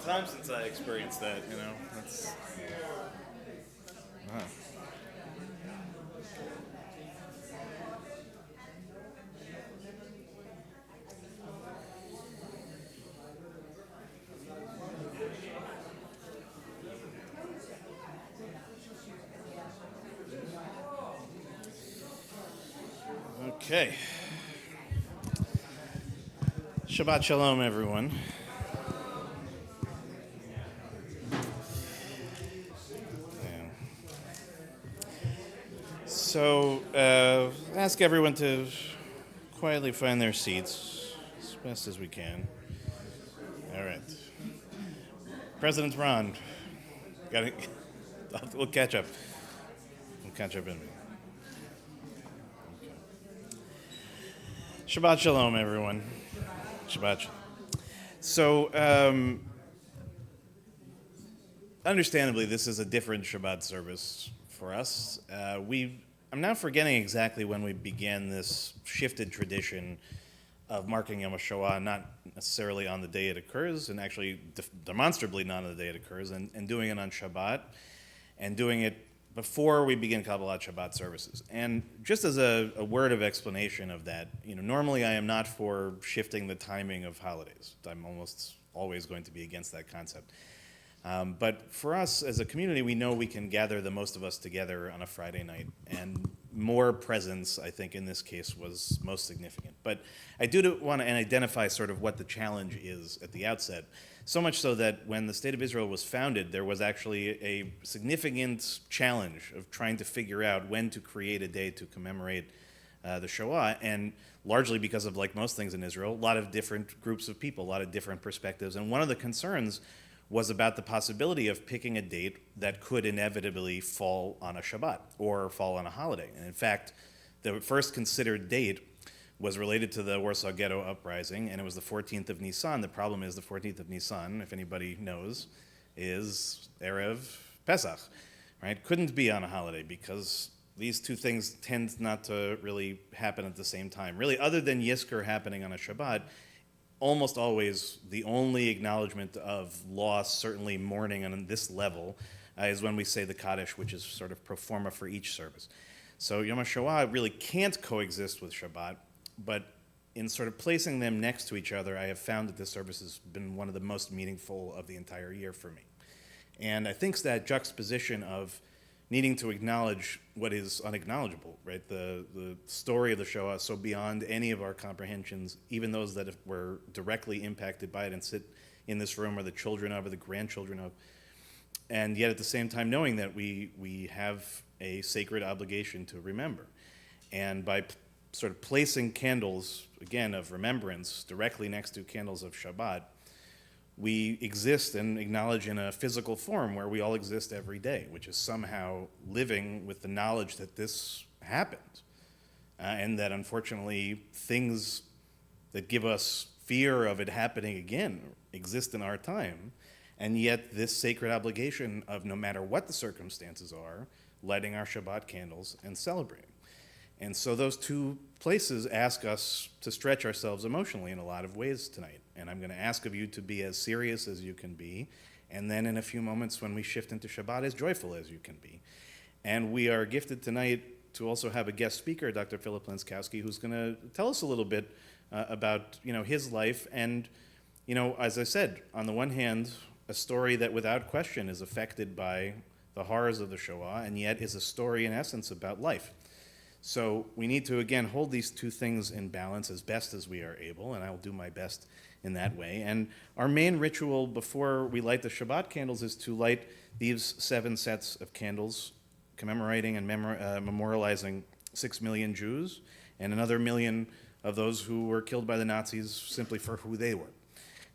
time since I experienced that, you know. That's okay. Shabbat Shalom, everyone. Yeah. Ask everyone to quietly find their seats as best as we can. All right. President Ron, got it. We'll catch up. We'll catch up in a minute. Shabbat Shalom, everyone. Shabbat Shalom. So, understandably, this is a different Shabbat service for us. I'm now forgetting exactly when we began this shifted tradition of marking Yom HaShoah, not necessarily on the day it occurs, and actually demonstrably not on the day it occurs, and doing it on Shabbat, and doing it before we begin Kabbalat Shabbat services. And just as a word of explanation of that, normally I am not for shifting the timing of holidays. I'm almost always going to be against that concept. But for us as a community, we know we can gather the most of us together on a Friday night, and more presence, I think, in this case was most significant. But I do want to identify sort of what the challenge is at the outset, so much so that when the State of Israel was founded, there was actually a significant challenge of trying to figure out when to create a day to commemorate the Shoah, and largely because of, like most things in Israel, a lot of different groups of people, a lot of different perspectives. And one of the concerns was about the possibility of picking a date that could inevitably fall on a Shabbat or fall on a holiday. And in fact, the first considered date was related to the Warsaw Ghetto Uprising, and it was the 14th of Nisan. The problem is the 14th of Nisan, if anybody knows, is Erev Pesach, right? Couldn't be on a holiday because these two things tend not to really happen at the same time. Really, other than Yizkor happening on a Shabbat, almost always the only acknowledgement of loss, certainly mourning on this level, is when we say the Kaddish, which is sort of pro forma for each service. So Yom HaShoah really can't coexist with Shabbat, but in sort of placing them next to each other, I have found that this service has been one of the most meaningful of the entire year for me. And I think that juxtaposition of needing to acknowledge what is unacknowledgeable, right? The story of the Shoah, so beyond any of our comprehensions, even those that were directly impacted by it and sit in this room, or the children of, or the grandchildren of, and yet at the same time knowing that we have a sacred obligation to remember. And by sort of placing candles, again, of remembrance directly next to candles of Shabbat, we exist and acknowledge in a physical form where we all exist every day, which is somehow living with the knowledge that this happened, and that unfortunately things that give us fear of it happening again exist in our time, and yet this sacred obligation of, no matter what the circumstances are, lighting our Shabbat candles and celebrating. And so those two places ask us to stretch ourselves emotionally in a lot of ways tonight. And I'm going to ask of you to be as serious as you can be, and then in a few moments when we shift into Shabbat, as joyful as you can be. And we are gifted tonight to also have a guest speaker, Dr. Philip Lenskowski, who's going to tell us a little bit about his life. And as I said, on the one hand, a story that without question is affected by the horrors of the Shoah, and yet is a story in essence about life. So we need to, again, hold these two things in balance as best as we are able, and I will do my best in that way. And our main ritual before we light the Shabbat candles is to light these 7 sets of candles commemorating and memorializing 6 million Jews and another million of those who were killed by the Nazis simply for who they were.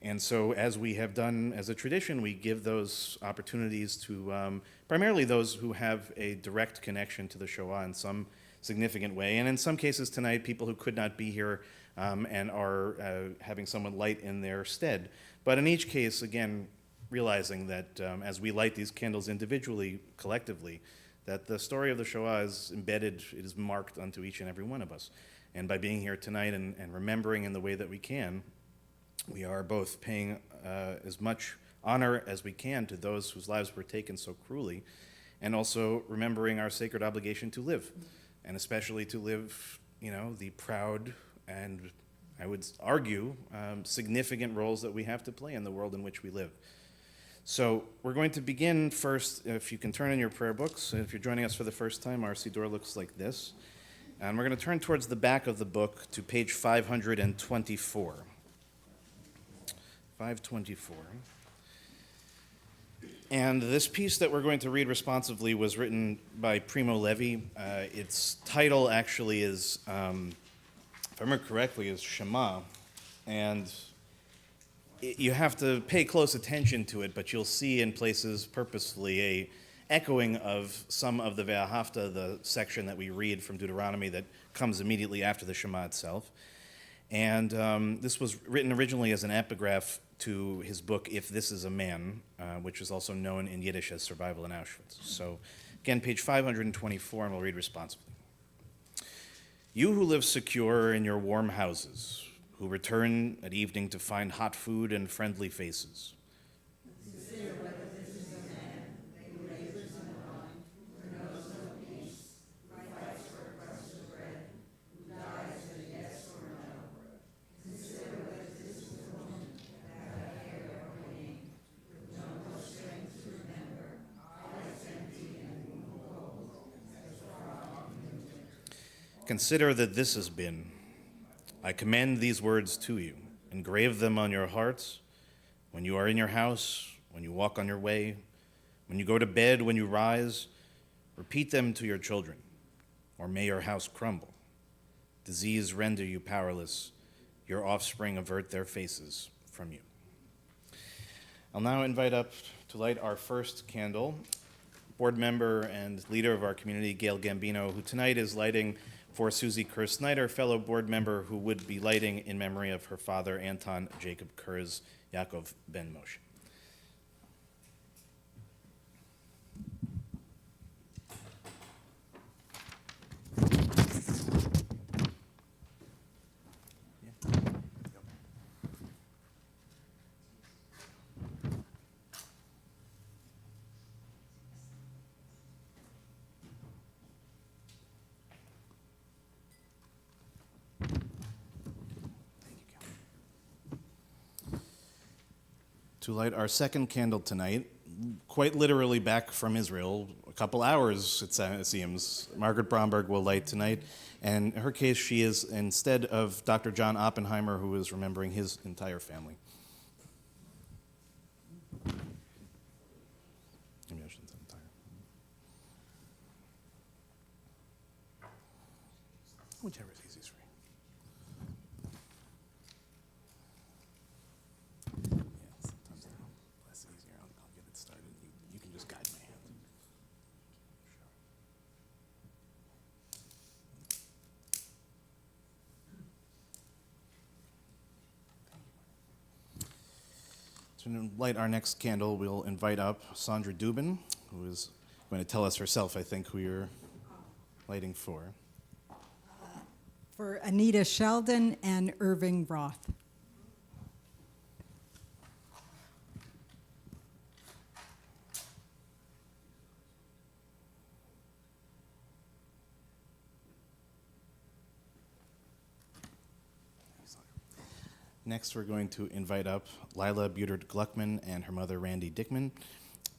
And so, as we have done as a tradition, we give those opportunities to primarily those who have a direct connection to the Shoah in some significant way. And in some cases tonight, people who could not be here and are having someone light in their stead. But in each case, again, realizing that as we light these candles individually, collectively, that the story of the Shoah is embedded, it is marked onto each and every one of us. And by being here tonight and remembering in the way that we can, we are both paying as much honor as we can to those whose lives were taken so cruelly, and also remembering our sacred obligation to live, and especially to live, the proud and, I would argue, significant roles that we have to play in the world in which we live. So we're going to begin first, if you can turn in your prayer books. If you're joining us for the first time, our Siddur looks like this. And we're going to turn towards the back of the book to page 524. 524. And this piece that we're going to read responsively was written by Primo Levi. Its title actually is, if I remember correctly, is Shema. And you have to pay close attention to it, but you'll see in places purposefully a echoing of some of the Ve'ahavta, the section that we read from Deuteronomy that comes immediately after the Shema itself. And this was written originally as an epigraph to his book, If This Is a Man, which is also known in Yiddish as Survival in Auschwitz. So again, page 524, and we'll read responsibly. You who live secure in your warm houses, who return at evening to find hot food and friendly faces. Consider whether this is a man who labors in the line, who knows no peace, who fights for a crust of bread, who dies with a yes or no. Consider whether this is a woman without hair or name, with no strength to remember, eyes empty and womb cold, as far off in the winter. Consider that this has been. I commend these words to you. Engrave them on your hearts when you are in your house, when you walk on your way, when you go to bed, when you rise. Repeat them to your children, or may your house crumble. Disease render you powerless. Your offspring avert their faces from you. I'll now invite up to light our first candle, board member and leader of our community, Gail Gambino, who tonight is lighting for Susie Kerr-Snyder, fellow board member who would be lighting in memory of her father, Anton Jacob Kurz Yaakov Ben Moshe. To light our second candle tonight, quite literally back from Israel, a couple hours it seems. Margaret Bromberg will light tonight, and in her case she is instead of Dr. John Oppenheimer, who is remembering his entire family. Maybe I shouldn't say entire. Whichever is easiest for you. You can just guide my hand. Sure. To light our next candle, we'll invite up Sandra Dubin, who is going to tell us herself, I think, who you're lighting for. For Anita Sheldon and Irving Roth. Next, we're going to invite up Lila Budert-Gluckman and her mother, Randy Dickman,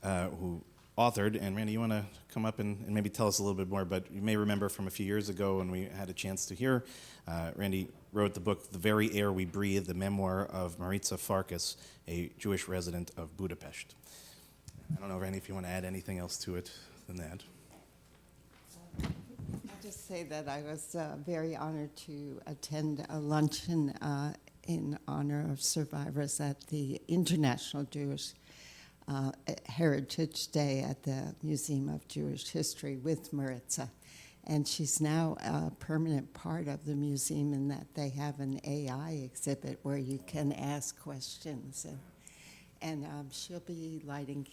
who authored. And Randy, you want to come up and maybe tell us a little bit more, but you may remember from a few years ago when we had a chance to hear, Randy wrote the book, The Very Air We Breathe, the memoir of Maritza Farkas, a Jewish resident of Budapest. I don't know, Randy, if you want to add anything else to it than that. I'll just say that I was very honored to attend a luncheon in honor of survivors at the International Jewish Heritage Day at the Museum of Jewish History with Maritza. And she's now a permanent part of the museum in that they have an AI exhibit where you can ask questions. And she'll be lighting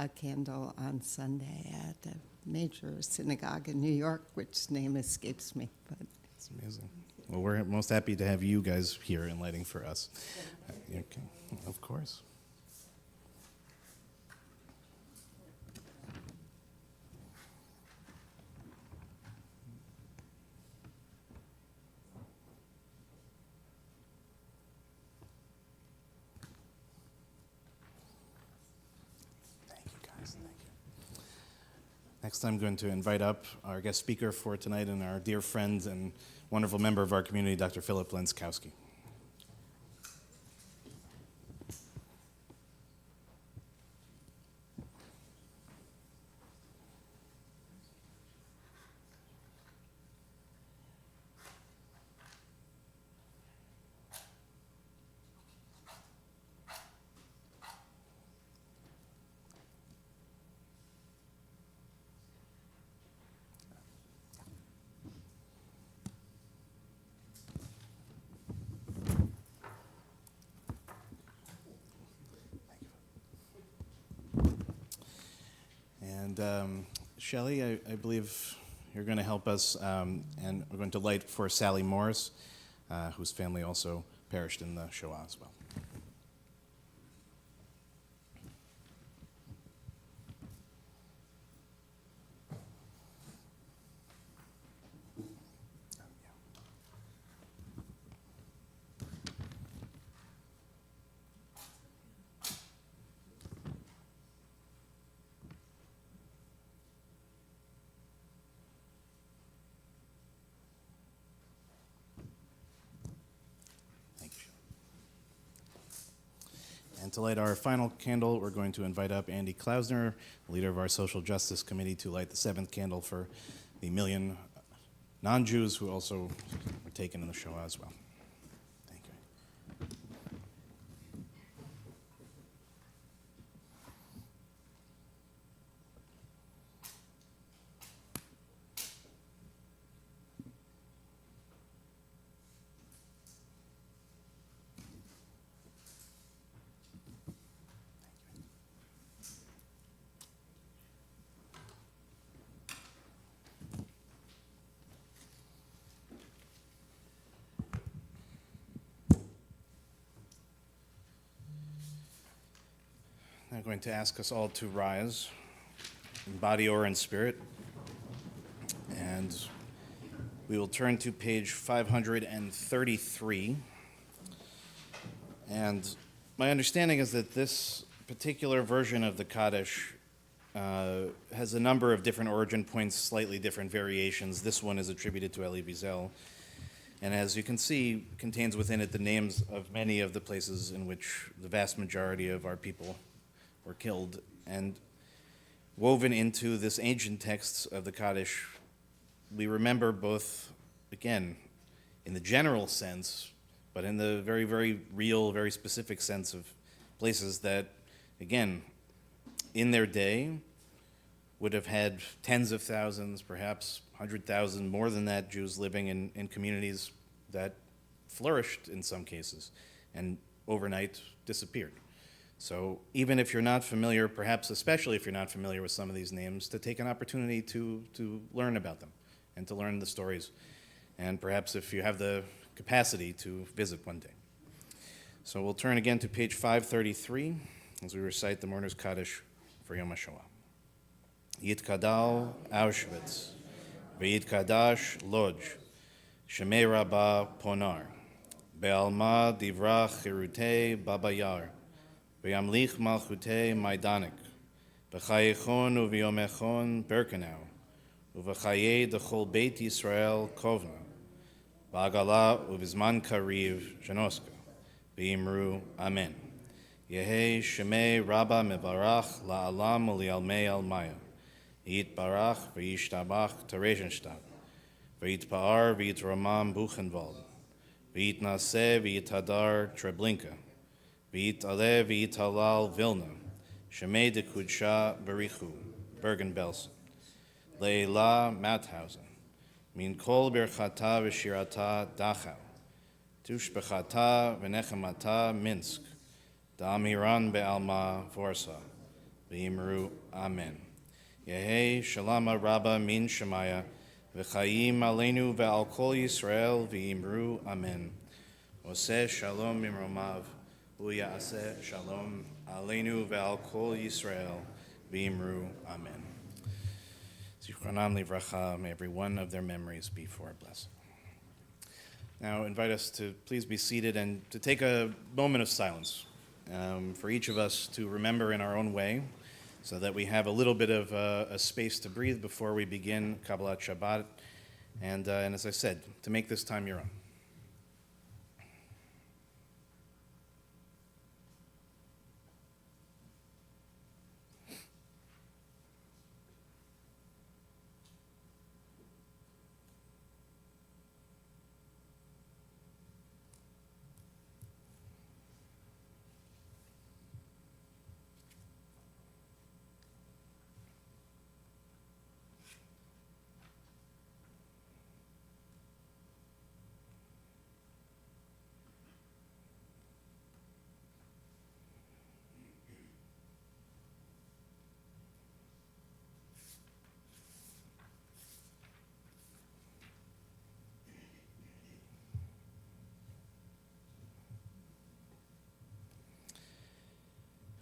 a candle on Sunday at a major synagogue in New York, which name escapes me. But it's amazing. Well, we're most happy to have you guys here and lighting for us. Okay, of course. Next, I'm going to invite up our guest speaker for tonight and our dear friend and wonderful member of our community, Dr. Philip Lenskowski. And Shelley, I believe you're going to help us, and we're going to light for Sally Morris, whose family also perished in the Shoah as well. And to light our final candle, we're going to invite up Andy Klausner, leader of our Social Justice Committee, to light the seventh candle for the million non-Jews who also were taken in the Shoah as well. Thank you. I'm going to ask us all to rise in body or in spirit, and we will turn to page 533. And my understanding is that this particular version of the Kaddish has a number of different origin points, slightly different variations. This one is attributed to Elie Wiesel, and as you can see, contains within it the names of many of the places in which the vast majority of our people were killed. And woven into this ancient texts of the Kaddish, we remember both, again, in the general sense, but in the very, very real, very specific sense of places that, again, in their day would have had tens of thousands, perhaps 100,000, more than that, Jews living in communities that flourished in some cases and overnight disappeared. So even if you're not familiar, perhaps especially if you're not familiar with some of these names, to take an opportunity to learn about them and to learn the stories. And perhaps if you have the capacity to visit one day. So we'll turn again to page 533 as we recite the Mourner's Kaddish for Yom HaShoah. Yitkadal Auschwitz, V'yitkadash Lodz, Shemei Rabbah Ponar, Be'alma Divrach Chirutei Babayar, V'yamlich Malchutei Maidanik, V'chayechon u'v'yomechon Birkenau, U'v'chayei Dechol Beit Yisrael Kovna, V'agala u'v'zman Kariv Janoska, V'yimru Amen. Yehei Shemei Rabba Mevarach La'alam U'li'almei Almaya, Yitbarach V'yishtabach Terejenshtab, V'yitpa'ar V'yitramam Buchenwald, V'yitnaseh V'yitadar Treblinka, V'yitaleh V'yitalal Vilna, Shemei de Kudsha Berichu, Bergen-Belsen, Leila Mathausen, Min Kol Birchata V'shirata Dachau, Tushbechata V'nechemata Minsk, Da'amiran Be'alma Vorsa, V'yimru Amen. Yehei Shalama Rabba Min Shemaya, V'chayim Aleinu Ve'al Kol Yisrael, V'yimru Amen. Oseh Shalom Mimromav, U'ya'aseh Shalom Aleinu Ve'al Kol Yisrael, V'yimru Amen. Zichronam Livracha, may every one of their memories be for a blessing. Now, invite us to please be seated and to take a moment of silence for each of us to remember in our own way so that we have a little bit of a space to breathe before we begin Kabbalat Shabbat, and as I said, to make this time your own.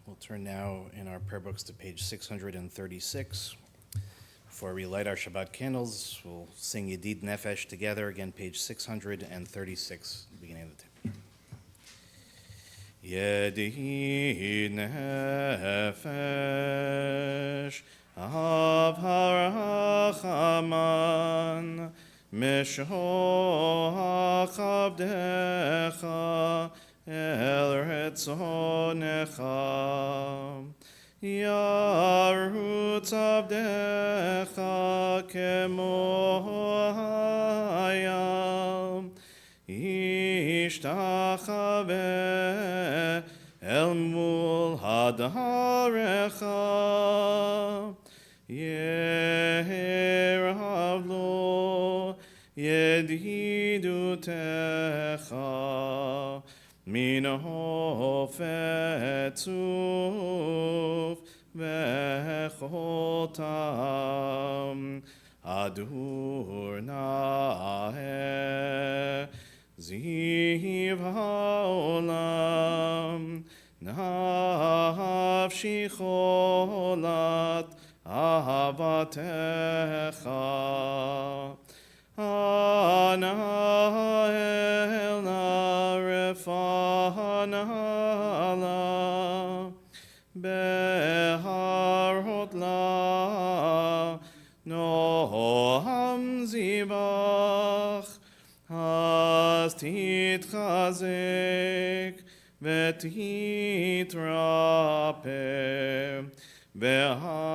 We'll turn now in our prayer books to page 636. Before we light our Shabbat candles, we'll sing Yedid Nefesh together, again, page 636, beginning of the tape. Yedid Nefesh Av Harachaman Mishoach Abdecha El Retzonecha Yarutz Abdecha Kemo Hayam Ishtachaveh El Mul Hadarecha Yeravlo Yedidutecha Mino Fetzuf Vechotam Adur Nahe Ziv Haolam Nafshi Cholat Avatecha Ana Elna Refanala Beharot La Noam Zibach Has Titchazek Vetitrape Behaitala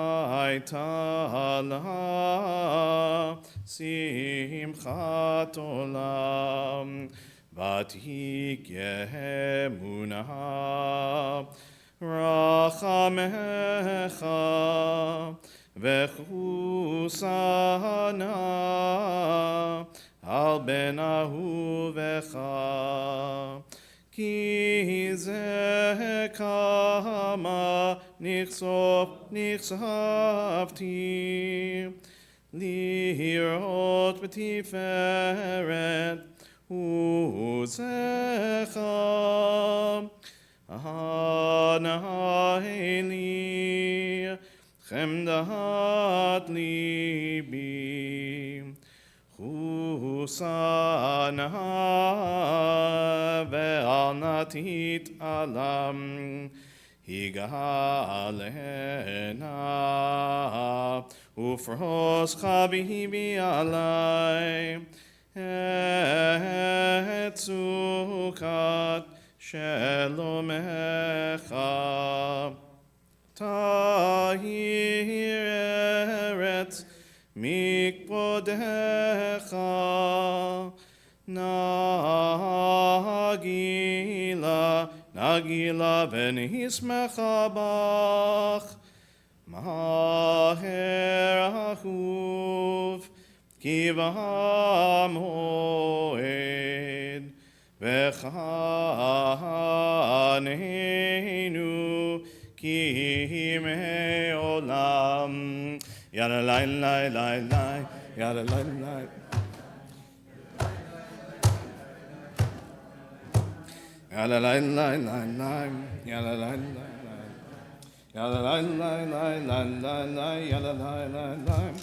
Simchat Olam Vatigehemuna Rachamecha Vechusana Al Ben Ahuvecha Ki ze kama nichsafti lirot b'tiferet uzecha anaheli chemdat libi Husana ve'al natit alam higalena ufros chabibi alai etzukat shelomecha tahir eretz Mikpodecha Nagila ben Hismecha Bach Maher Achuv Kiva Moed Vechanenu Ki Me'olam Yada lai lai lai lai, yada lai lai. Yada lai lai lai lai, yada lai lai lai. Yada lai lai lai lai lai lai, yada lai lai lai.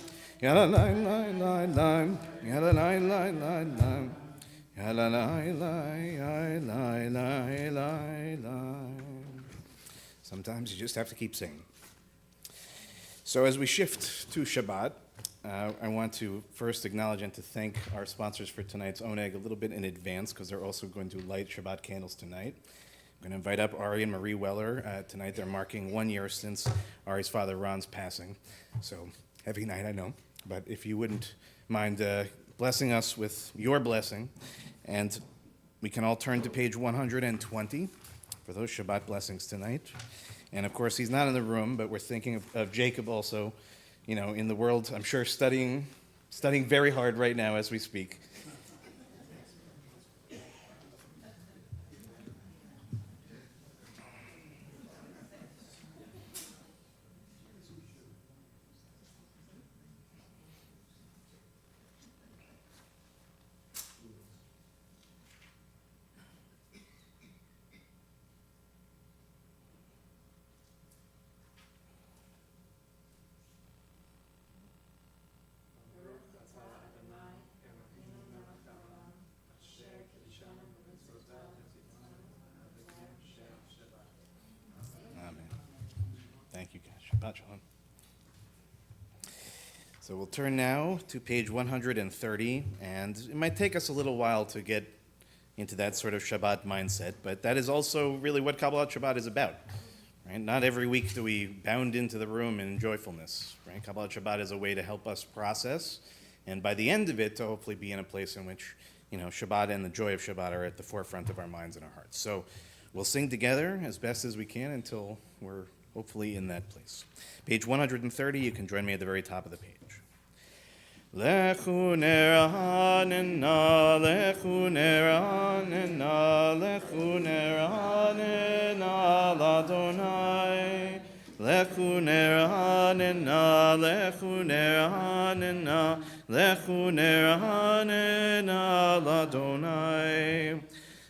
Yada lai lai lai lai, yada lai lai lai lai. Yada lai lai lai lai lai lai. Sometimes you just have to keep singing. So as we shift to Shabbat, I want to first acknowledge and to thank our sponsors for tonight's Oneg a little bit in advance because they're also going to light Shabbat candles tonight. I'm going to invite up Ari and Marie Weller. Tonight they're marking 1 year since Ari's father Ron's passing. So heavy night, I know. But if you wouldn't mind blessing us with your blessing. And we can all turn to page 120 for those Shabbat blessings tonight. And of course, he's not in the room, but we're thinking of Jacob also, in the world, I'm sure studying very hard right now as we speak. Thank you, guys. Shabbat shalom. So we'll turn now to page 130, and it might take us a little while to get into that sort of Shabbat mindset, but that is also really what Kabbalat Shabbat is about. Right? Not every week do we bound into the room in joyfulness. Right? Kabbalat Shabbat is a way to help us process, and by the end of it, to hopefully be in a place in which Shabbat and the joy of Shabbat are at the forefront of our minds and our hearts. So we'll sing together as best as we can until we're hopefully in that place. Page 130, you can join me at the very top of the page. Lechu neranena, lechu neranena, lechu neranena, l'Adonai. Lechu neranena, lechu neranena, lechu neranena, l'Adonai.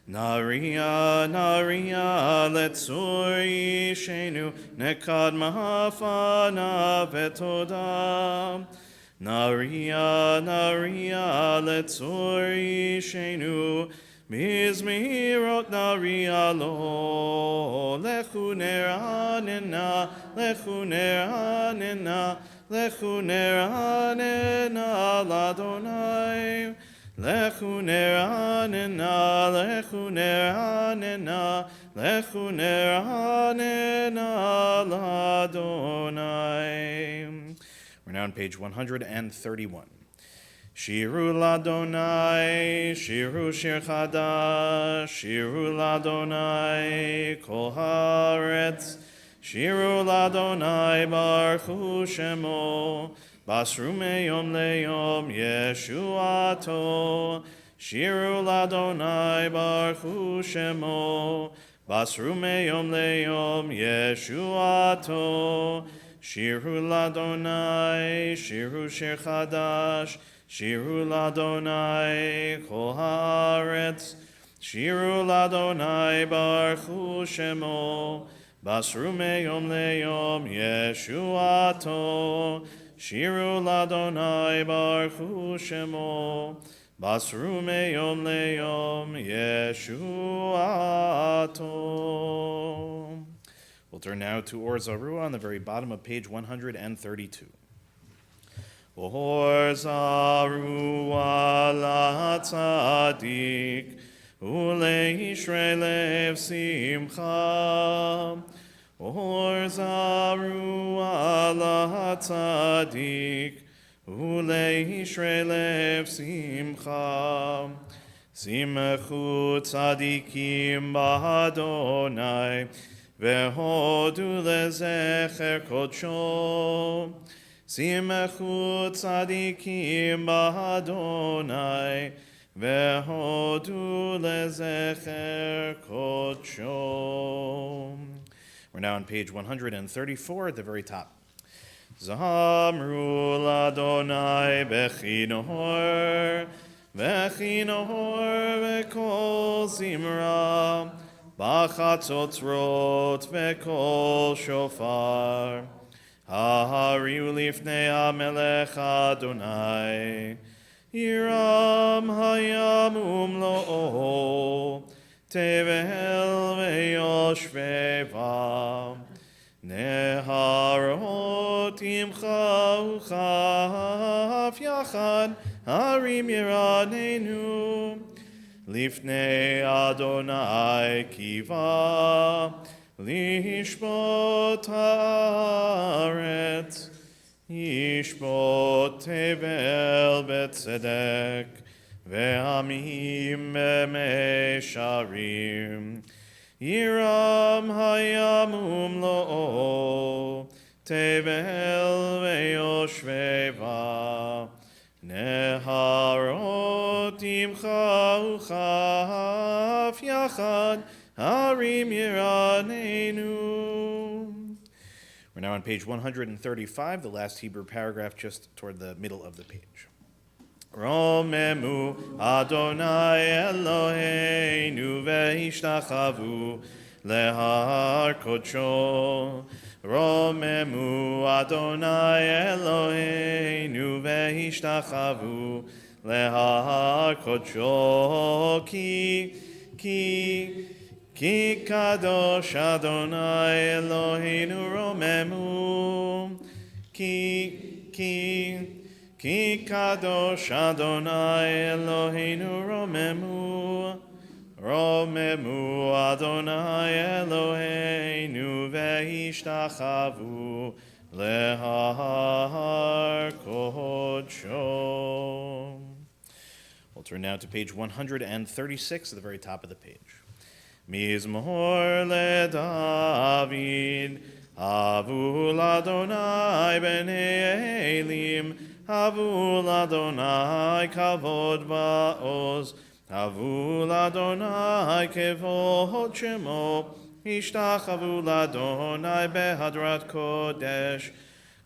Naria, Naria, letzuri shenu, nekad mahafana vetoda. Naria, Naria, letzuri shenu, mizmirot Naria lo. Lechu neranena, lechu neranena, lechu neranena, l'Adonai. Lechu neranena, lechu neranena, lechu neranena, l'Adonai. We're now on page 131. Shiru l'Adonai, shiru shir chadash, shiru l'Adonai, kol haaretz, shiru l'Adonai, baruchu shemo. Basru meyom leyom Yeshuato, Shiru l'Adonai baruchu shemo. Basru meyom leyom Yeshuato, Shiru l'Adonai, Shiru shir chadash, Shiru l'Adonai kol haaretz, Shiru l'Adonai baruchu shemo. Basru meyom leyom Yeshuato, Shiru l'Adonai baruchu shemo. Basru meyom leyom Yeshuato. We'll turn now to Or Zarua on the very bottom of page 132. Or Zarua la tzadik, uleishrei lev simcha. Or Zarua la tzadik, uleishrei lev simcha. Simchu tzadikim b'Adonai, vehodu lezecher kodsho. Simchu tzadikim b'Adonai, vehodu lezecher kodsho. We're now on page 134 at the very top. Zamru l'Adonai bechinor, bechinor v'kol zimra, b'chatzotzrot v'kol shofar. Ha'ariu lifnei ha'melech Adonai, Yiram hayam umlo'o, Tevel ve'yoshvevam. נהרות עמך וכף יחד הרים ירדנו לפני אדוני קיווה לשפוט הארץ ישפוט תבל בצדק ועמים במישרים ירם הים ומלואו תבל ויושביו נהרות עמך וכף יחד הרים ירדנו. We're now on page 135, the last Hebrew paragraph just toward the middle of the page. רוממו אדוני אלוהינו והשתחוו להר קודשו רוממו אדוני אלוהינו והשתחוו להר קודשו כי קדוש אדוני אלוהינו רוממו כי קדוש אדוני אלוהינו רוממו אדוני אלוהינו והשתחוו להר קודשו. We'll turn now to page 136 at the very top of the page. מזמור לדוד, הבו לאדוני בני אלים, הבו לאדוני כבוד בעוז, הבו לאדוני כבוד שמו, השתחוו לאדוני בהדרת קודש,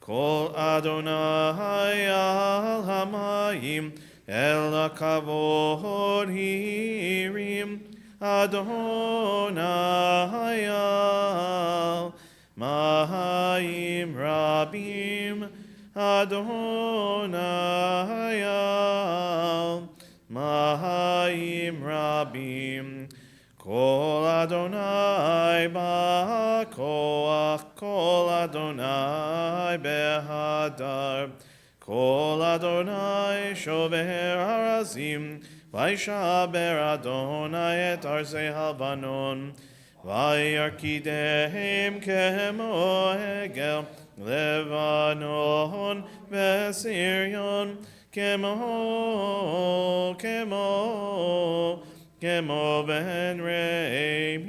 כל אדוני על המים, אל הכבוד הרים, אדוני על מים רבים, אדוני על מים רבים, כל אדוני בכוח, כל אדוני בהדר, כל אדוני שובר ארזים, וישבר אדוני את ארזי הלבנון, וירקידם כמו עגל, לבנון וסיריון, כמו בן רעים,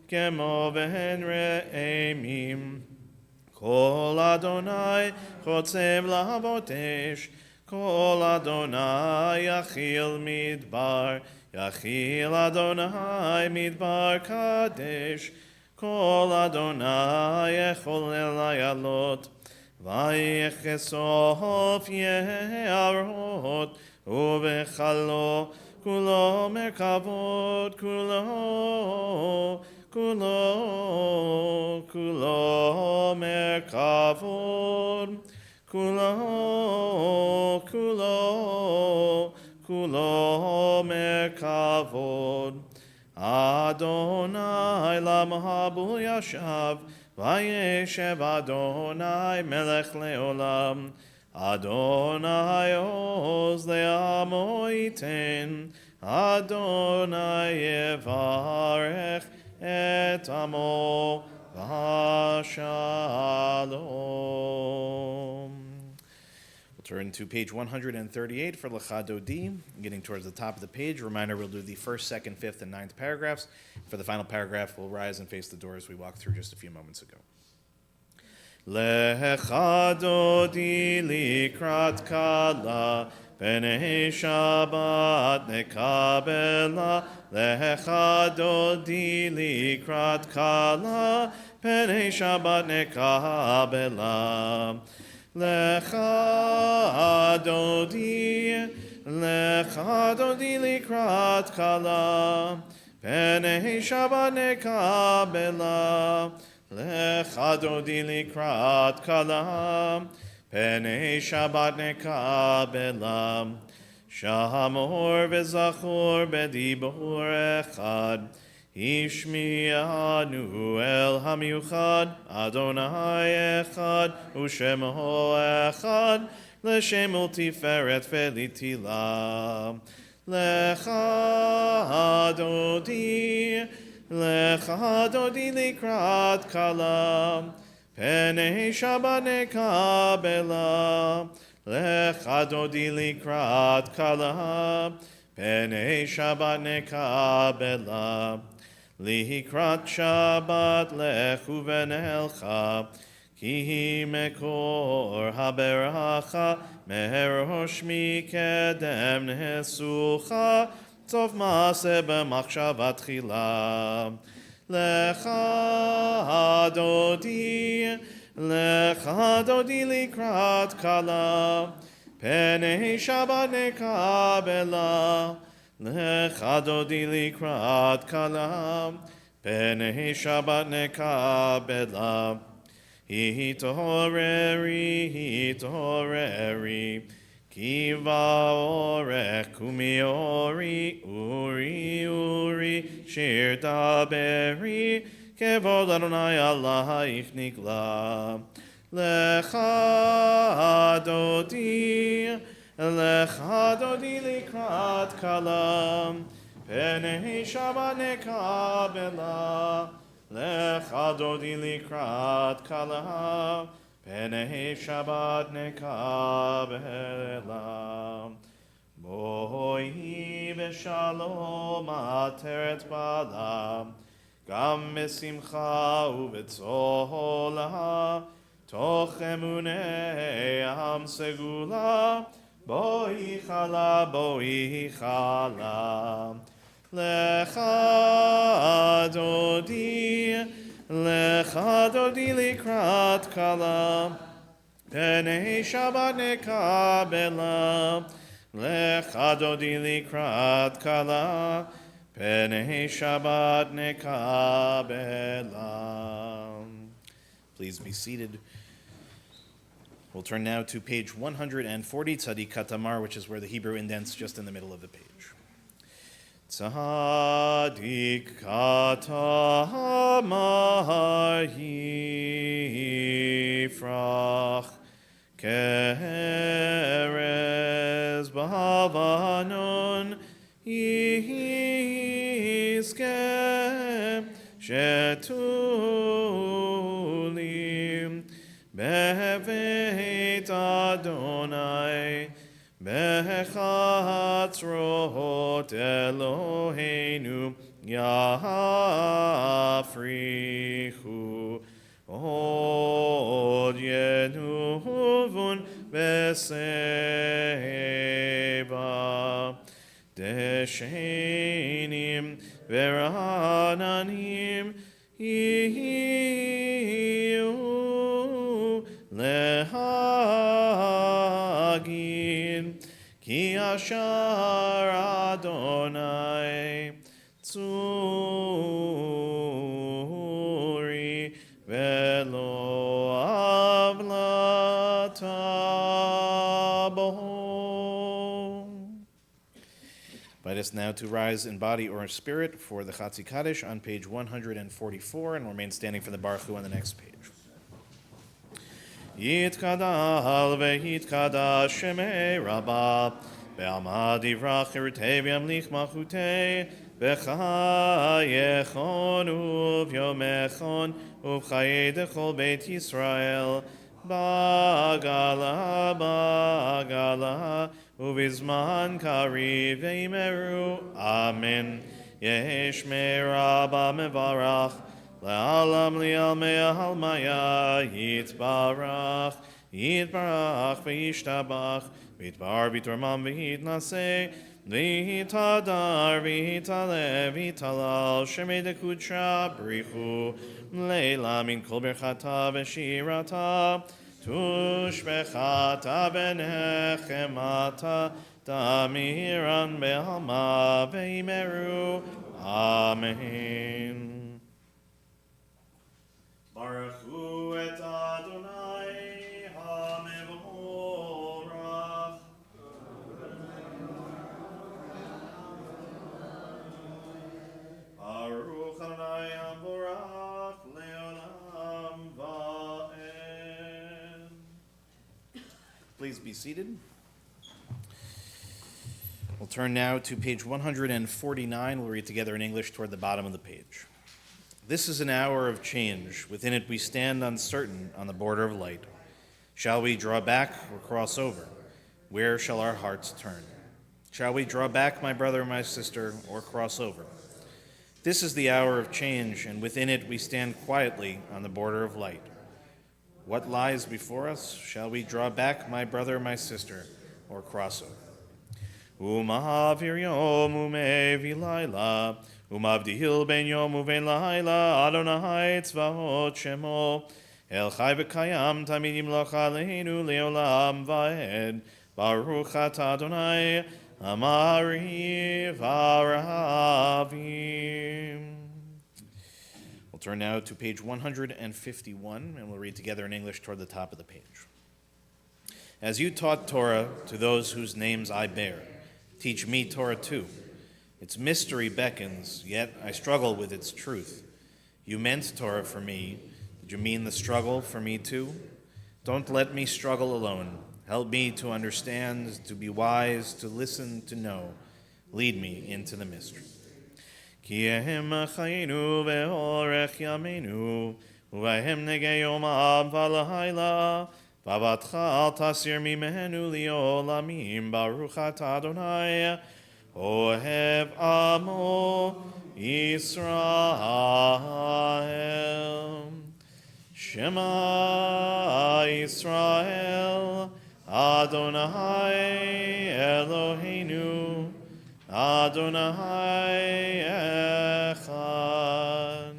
כמו בן רעים. כל אדוני חוצב להבות אש, כל אדוני יכיל מדבר, יכיל אדוני מדבר קדש, כל אדוני יחולל לעלות, ויחשוף יערות, ובכלו כולו מרכבות, כולו מרכבות, כולו מרכבות. אדוני למהבול ישב, וישב אדוני מלך לעולם. אדוני עוז לעמו ייתן, אדוני יברך את עמו בשלום. We'll turn to page 138 for Lecha Dodi, getting towards the top of the page. Reminder, we'll do the first, second, fifth, and ninth paragraphs. For the final paragraph, we'll rise and face the doors we walked through just a few moments ago. Lecha Dodi likrat kala, B'nei Shabbat nekabela, Lecha Dodi likrat kala, B'nei Shabbat nekabela. Lecha Dodi likrat kala, B'nei Shabbat nekabela. Lecha Dodi likrat kala, B'nei Shabbat nekabela. Shamor v'zachor b'dibur echad. Ishmi'anu el hamiuchad, Adonai echad, U'shemo echad, L'shem tiferet ve'litila. Lecha dodi likrat kala, Penei Shabbat nekabela. Lecha dodi likrat kala, Penei Shabbat nekabela. Likrat Shabbat lechu v'nelcha, ki mekor haberacha, merosh mikedem nesucha, tov maaseh b'machshavat tchila. Lecha dodi likrat kala, Penei Shabbat nekabela. Lecha dodi likrat kala, Penei Shabbat nekabela. Hitoreri, Kiva orech kumiori, uri, shir daberi, kevod Adonai Allahich nigla. Lecha dodi likrat kala, Penei Shabbat nekabela. Lecha dodi likrat kala, Penei Shabbat nekabela. Boi v'shalom ateret bala, Gam besimcha u'betzola, Toch emunei am segula, Boi chala. Lecha dodi likrat kala, Penei Shabbat nekabela. Lecha dodi likrat kala, Penei Shabbat nekabela. Please be seated. We'll turn now to page 140, Tzadik Katamar, which is where the Hebrew indents just in the middle of the page. Tzadik katamar yifrach, Kerez b'havanon yizke, Shetulim beveit Adonai, Bechatzrot Eloheinu Yafrichu Od Yenuvun Beseba Deshenim Verananim Yiyu Lehagin Ki Ashar Adonai Tzuri Velo Avlatabo. Invite us now to rise in body or spirit for the Chatzi Kaddish on page 144 and remain standing for the Baruch Hu on the next page. Yitkadal ve'yitkadash shemei Rabbah be'amad yivrach cherutei v'yamlich malchutei b'chayechon u'v'yomechon u'v'chayei dechol beit Yisrael ba'gala u'vizman kariv ve'imeru. Amen. Yesh me'Rabbah mevarach Le'alam li'almei halmaya yitbarach v'yishtabach v'yitbar v'yitормam v'yitnaseh v'yitadar v'yitalev v'yitalal shemei dekudsha brichu leila min kol berchata v'shirata tushbechata v'nechemata tamiran be'alma v'yimeru. Amen. Baruch Hu et Adonai HaMevorach. Please be seated. We'll turn now to page 149. We'll read together in English toward the bottom of the page. This is an hour of change. Within it we stand uncertain on the border of light. Shall we draw back or cross over? Where shall our hearts turn? Shall we draw back, my brother, my sister, or cross over? This is the hour of change, and within it we stand quietly on the border of light. What lies before us? Shall we draw back, my brother, my sister, or cross over? Umahavir yom umevi laila, umavdihil ben yom uven laila, Adonai tzvahot shemo, El chai v'kayam tamid yimloch aleinu leolam va'ed, Baruch atah Adonai, Amari v'aravim. We'll turn now to page 151, and we'll read together in English toward the top of the page. As you taught Torah to those whose names I bear, teach me Torah too. Its mystery beckons, yet I struggle with its truth. You meant Torah for me. Did you mean the struggle for me too? Don't let me struggle alone. Help me to understand, to be wise, to listen, to know. Lead me into the mystery. Ki ehem chayinu ve'orech yameinu, uvahem negei yomam v'layla, v'avatcha al tasir mimenu li'olamim, Baruch atah Adonai, ohev amo Yisrael. Shema Yisrael, Adonai Eloheinu, Adonai Echad.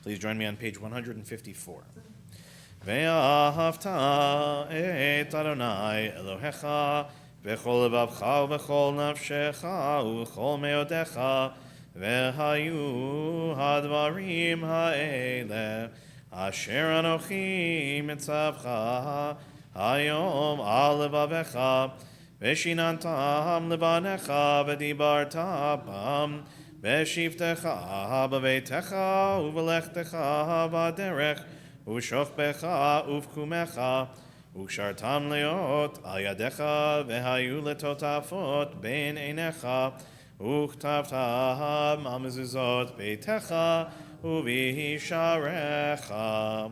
Please join me on page 154. Ve'ahavta et Adonai Elohecha, v'chol levavcha v'chol nafshecha v'chol meodecha, ve'hayu hadvarim ha'ele asher anochi mitzavcha hayom al levavecha, v'shinantam levanecha v'dibarta bam, v'shivtecha b'veitecha u'v'lechtecha b'derech u'shofbecha u'vkumecha u'kshartam leot al yadecha v'hayu letotafot ben einecha u'chtavtam al mezuzot beitecha u'visharecha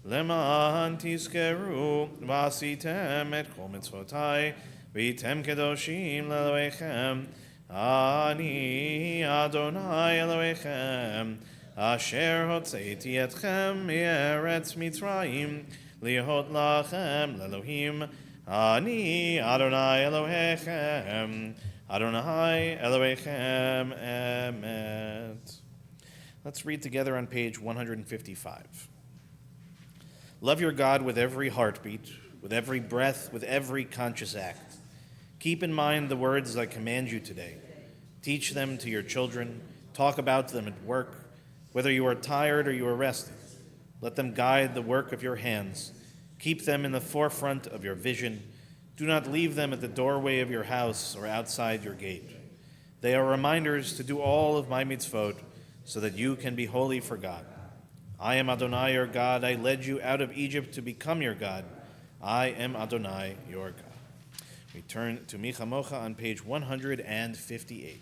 leman tizkeru v'asitem et kol mitzvotai v'yitem kedoshim le'elohechem ani Adonai Elohechem asher hotzeiti etchem me'eretz Mitzrayim lihot lachem le'elohim ani Adonai Elohechem Adonai Elohechem emet. Let's read together on page 155. Love your God with every heartbeat, with every breath, with every conscious act. Keep in mind the words I command you today. Teach them to your children. Talk about them at work, whether you are tired or you are rested. Let them guide the work of your hands. Keep them in the forefront of your vision. Do not leave them at the doorway of your house or outside your gate. They are reminders to do all of my mitzvot so that you can be holy for God. I am Adonai your God. I led you out of Egypt to become your God. I am Adonai your God. We turn to Micha Mocha on page 158.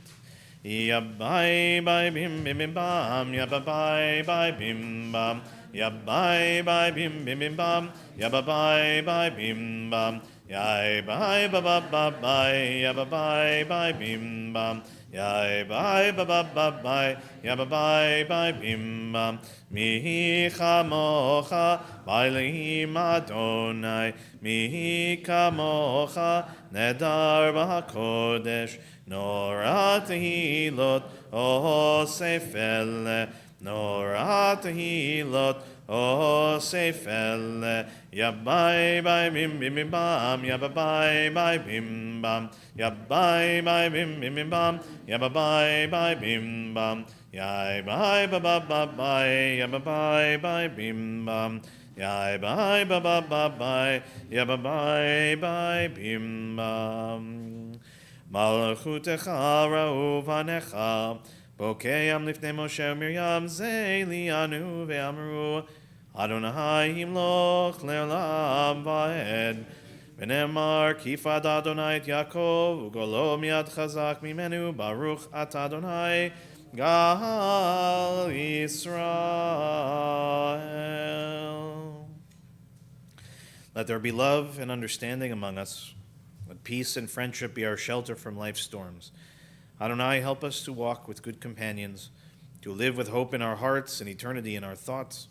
Yabai bai bim bim bim bam, yabai bai bim bam, yabai bai bim bim bim bam, yabai bai bim bam, yabai ba ba ba bai, yabai bai bim bam, yabai ba ba ba bai, yabai bai bim bam. Micha mocha bailim Adonai, Micha mocha nedar b'hakodesh. Norat hilot o sefele, Norat hilot o sefele, Yabai bai bim bim bim bam, Yabai bai bim bam, Yabai bai bim bim bim bam, Yabai bai bim bam, Yabai ba ba ba bai, Yabai bai bim bam, Yabai ba ba ba bai, Yabai bai bim bam. Malchutecha ra'u vanecha, bokeam lifnei Moshe Miriam ze lianu ve'amru, Adonai himloch le'olam va'ed. V'nemar kifad Adonai et Yaakov, ugolo miad chazak mimenu, Baruch at Adonai, Gal Yisrael. Let there be love and understanding among us. Let peace and friendship be our shelter from life's storms. Adonai, help us to walk with good companions, to live with hope in our hearts and eternity in our thoughts,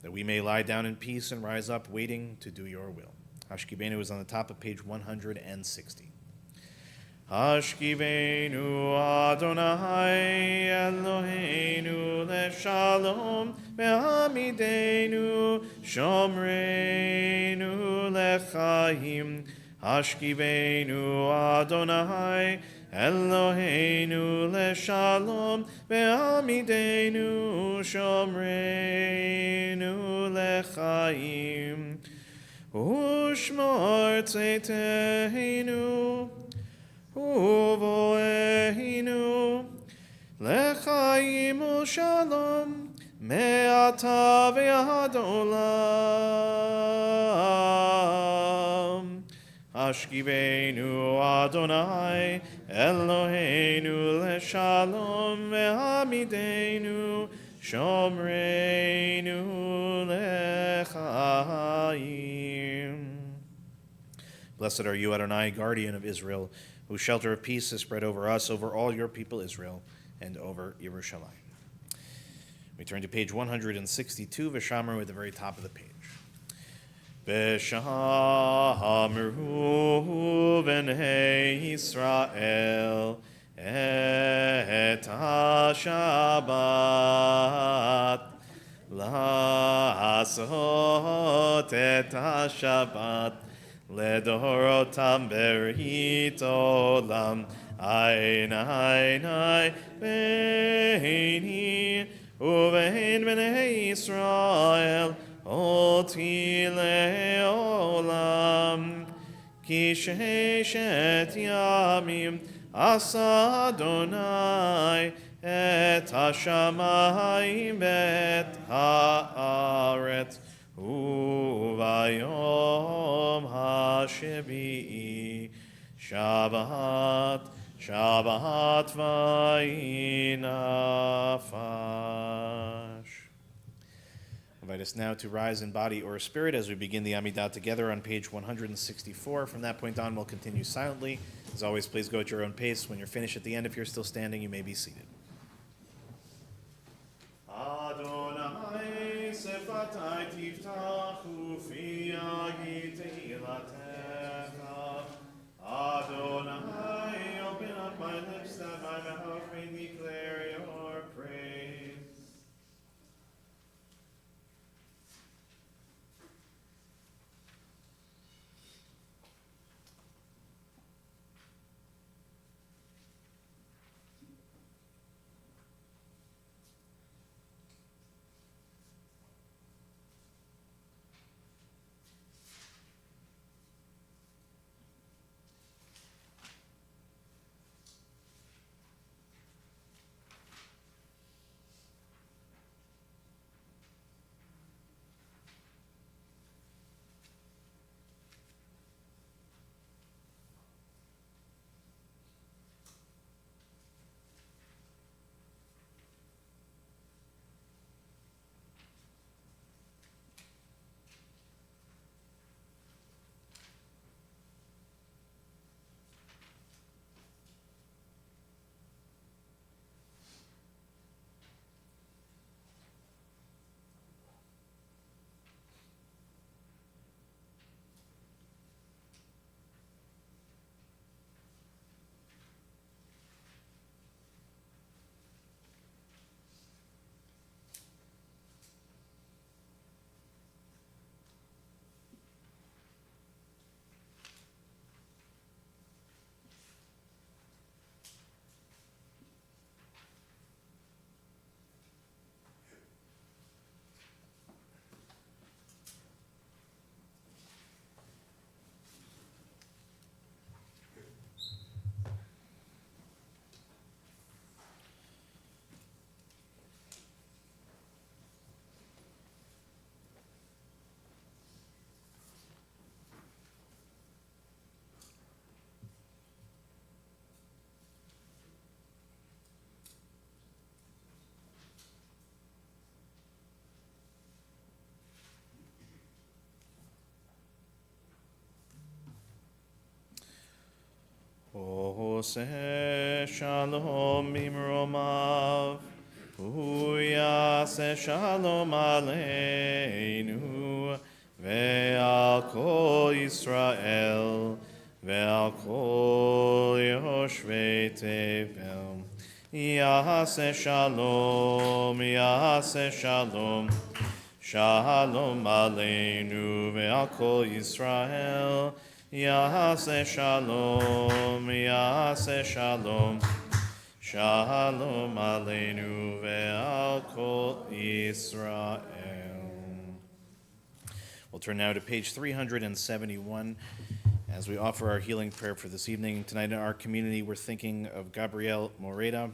that we may lie down in peace and rise up waiting to do your will. Hashkivenu is on the top of page 160. Hashkivenu Adonai Eloheinu leshalom ve'amidenu shomreinu lechaim. Hashkivenu Adonai Eloheinu leshalom ve'amidenu shomreinu lechaim. Ushmor tzeteinu uvoeinu lechaim u'shalom me'ata ve'ad olam. Hashkivenu Adonai Eloheinu leshalom ve'amidenu shomreinu lechaim. Blessed are you, Adonai, guardian of Israel, whose shelter of peace is spread over us, over all your people Israel, and over Yerushalayim. We turn to page 162, Veshamru, at the very top of the page. Veshamru b'nei Yisrael et ha-Shabbat, la'asot et ha-Shabbat, ledorotam berit olam, ayin ayin beini uvein b'nei Yisrael oti le'olam, ki sheshet yamim asa Adonai et hashamayim bet haaretz uvayom hashevi'i Shabbat vayinafash. I invite us now to rise in body or spirit as we begin the Amidah together on page 164. From that point on, we'll continue silently. As always, please go at your own pace. When you're finished at the end, if you're still standing, you may be seated. Adonai sefatai tiftachu fi tehillatcha. Adonai, open up my lips that my mouth may declare your praise. Oseh shalom imromav, Uyaseh shalom aleinu, ve'al kol Yisrael, ve'al kol Yoshvei Tevel. Yaseh shalom, Yaseh shalom. Shalom aleinu ve'al kol Yisrael. Yaseh shalom, Yaseh shalom. Shalom aleinu ve'al kol Yisrael. We'll turn now to page 371 as we offer our healing prayer for this evening. Tonight in our community, we're thinking of Gabrielle Moreda,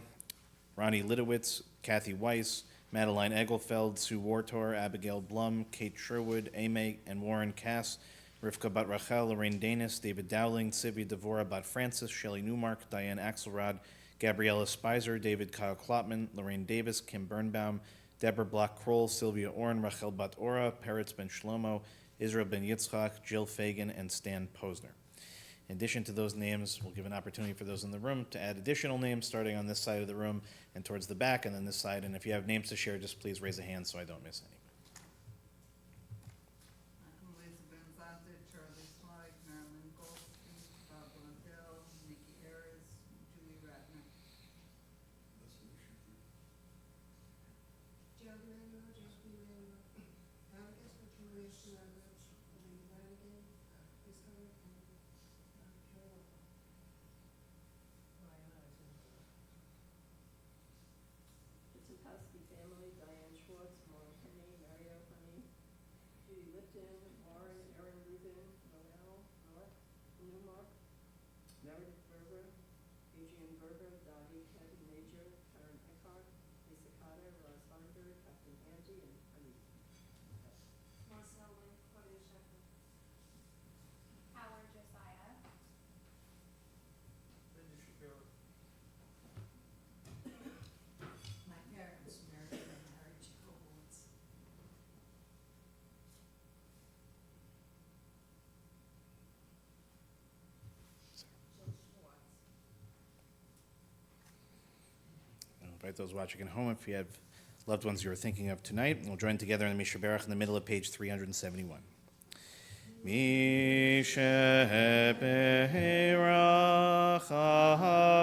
Ronnie Lidowitz, Kathy Weiss, Madeline Egelfeld, Sue Wartor, Abigail Blum, Kate Sherwood, Ame and Warren Cass, Rivka Bat Rachel, Lorraine Danis, David Dowling, Sylvia Devora Bat Francis, Shelley Newmark, Diane Axelrod, Gabriella Spicer, David Kyle Klopman, Lorraine Davis, Kim Birnbaum, Deborah Block-Kroll, Sylvia Orn, Rachel Bat Ora, Peretz Ben Shlomo, Israel Ben Yitzchak, Jill Fagan, and Stan Posner. In addition to those names, we'll give an opportunity for those in the room to add additional names starting on this side of the room and towards the back and then this side. And if you have names to share, just please raise a hand so I don't miss any. Lisa Benzante, Charlie Swag, Marilyn Goldstein, Bob Blundell, Nikki Ayers, Julie Ratner. Joe Manuel, Josh B. Manuel, Abigail Julia Shenandoah, Elaine Radigan, Chris Howard, and Carol. The Topowski family, Diane Schwartz, Maureen Henny, Mario Honey, Judy Lipton, Warren, Erin Rubin, Noel, Newmark, Meredith Berger, Adrian Berger, Dottie, Kathy Major, Karen Eckhart, Lisa Cotter, Ross Weinberg, Captain Angie, and Honey. Marcel Lynn, Claudia Shepherd. Howard Josiah. My parents, Mary and Harry Jacobowitz. I'll invite those watching at home if you have loved ones you're thinking of tonight. We'll join together in the Misha Berach in the middle of page 371. Misha Berach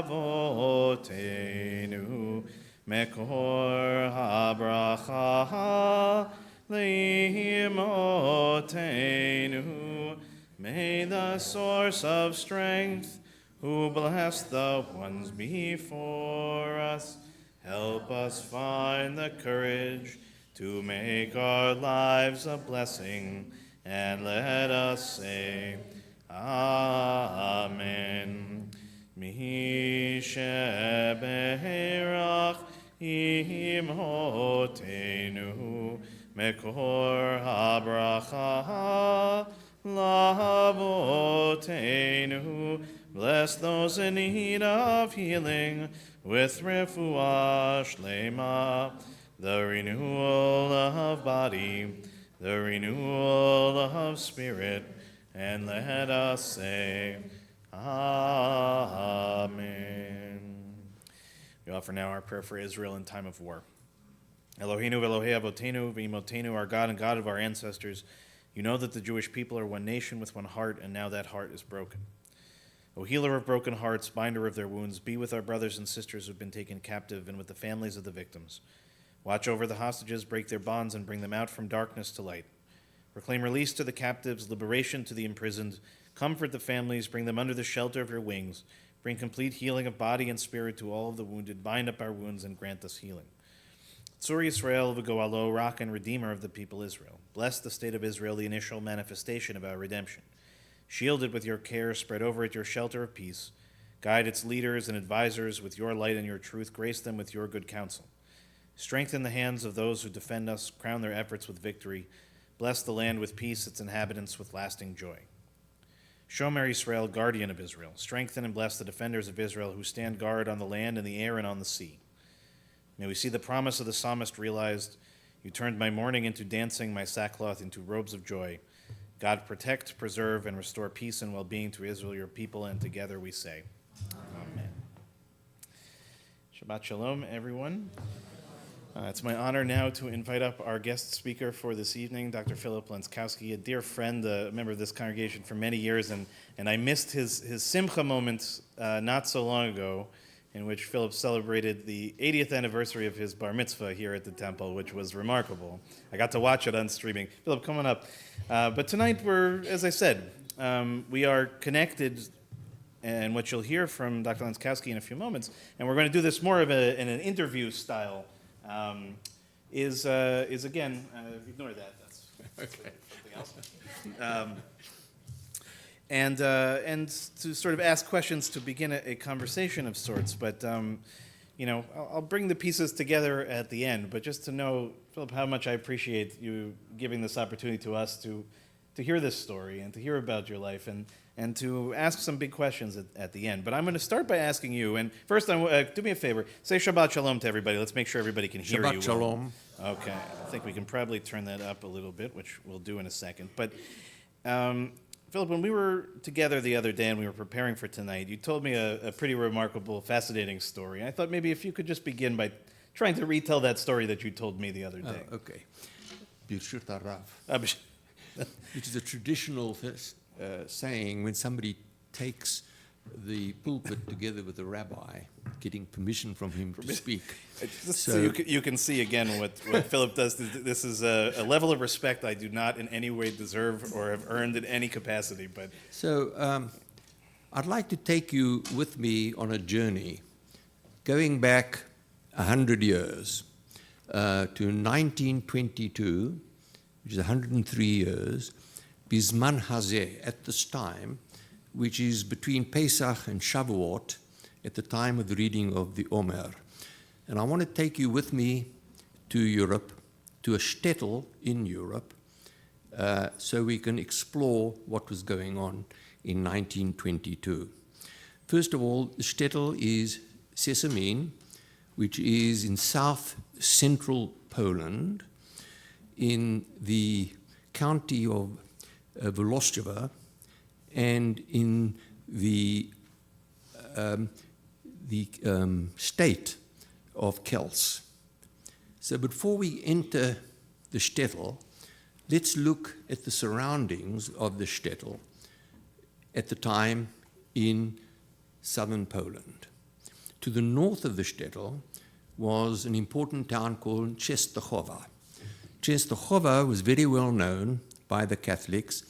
Avotenu Mekor HaBracha Leimotenu. May the source of strength, who bless the ones before us, help us find the courage to make our lives a blessing, and let us say, Amen. Misheberach imotenu mekor habracha lavotenu. Bless those in need of healing with refuah shlema, the renewal of body, the renewal of spirit, and let us say, Amen. We offer now our prayer for Israel in time of war. Eloheinu v'Elohei avotenu v'imotenu, our God and God of our ancestors, you know that the Jewish people are one nation with one heart, and now that heart is broken. O healer of broken hearts, binder of their wounds, be with our brothers and sisters who have been taken captive and with the families of the victims. Watch over the hostages, break their bonds, and bring them out from darkness to light. Proclaim release to the captives, liberation to the imprisoned. Comfort the families, bring them under the shelter of your wings. Bring complete healing of body and spirit to all of the wounded. Bind up our wounds and grant us healing. Tzur Yisrael v'goalo, rock and redeemer of the people Israel. Bless the state of Israel, the initial manifestation of our redemption. Shield it with your care, spread over it your shelter of peace. Guide its leaders and advisors with your light and your truth. Grace them with your good counsel. Strengthen the hands of those who defend us. Crown their efforts with victory. Bless the land with peace, its inhabitants with lasting joy. Shomer Yisrael, guardian of Israel. Strengthen and bless the defenders of Israel who stand guard on the land, in the air, and on the sea. May we see the promise of the psalmist realized. You turned my mourning into dancing, my sackcloth into robes of joy. God, protect, preserve, and restore peace and well-being to Israel, your people, and together we say, Amen. Shabbat Shalom, everyone. It's my honor now to invite up our guest speaker for this evening, Dr. Philip Lenskowski, a dear friend, a member of this congregation for many years, and I missed his simcha moment not so long ago, in which Philip celebrated the 80th anniversary of his bar mitzvah here at the temple, which was remarkable. I got to watch it on streaming. Philip, come on up. But tonight as I said, we are connected, and what you'll hear from Dr. Lenskowski in a few moments, and we're going to do this more of in an interview style, is again, ignore that. That's something else. And to sort of ask questions to begin a conversation of sorts. But, I'll bring the pieces together at the end. But just to know, Philip, how much I appreciate you giving this opportunity to us to hear this story and to hear about your life and to ask some big questions at the end. But I'm going to start by asking you, and first, do me a favor, say Shabbat Shalom to everybody. Let's make sure everybody can hear you. Shabbat Shalom. Okay, I think we can probably turn that up a little bit, which we'll do in a second. But Philip, when we were together the other day and we were preparing for tonight, you told me a pretty remarkable, fascinating story. And I thought maybe if you could just begin by trying to retell that story that you told me the other day. Okay. Birshut Harav, which is a traditional saying when somebody takes the pulpit together with the rabbi, getting permission from him to speak. So you can see again what Philip does. This is a level of respect I do not in any way deserve or have earned in any capacity. But so I'd like to take you with me on a journey going back 100 years to 1922, which is 103 years, Bizman Hazeh, at this time, which is between Pesach and Shavuot, at the time of the reading of the Omer. And I want to take you with me to Europe, to a shtetl in Europe, so we can explore what was going on in 1922. First of all, the shtetl is Sesamin, which is in south-central Poland, in the county of Włocławek, and in the state of Kels. So before we enter the shtetl, let's look at the surroundings of the shtetl at the time in southern Poland. To the north of the shtetl was an important town called Częstochowa. Częstochowa was very well known by the Catholics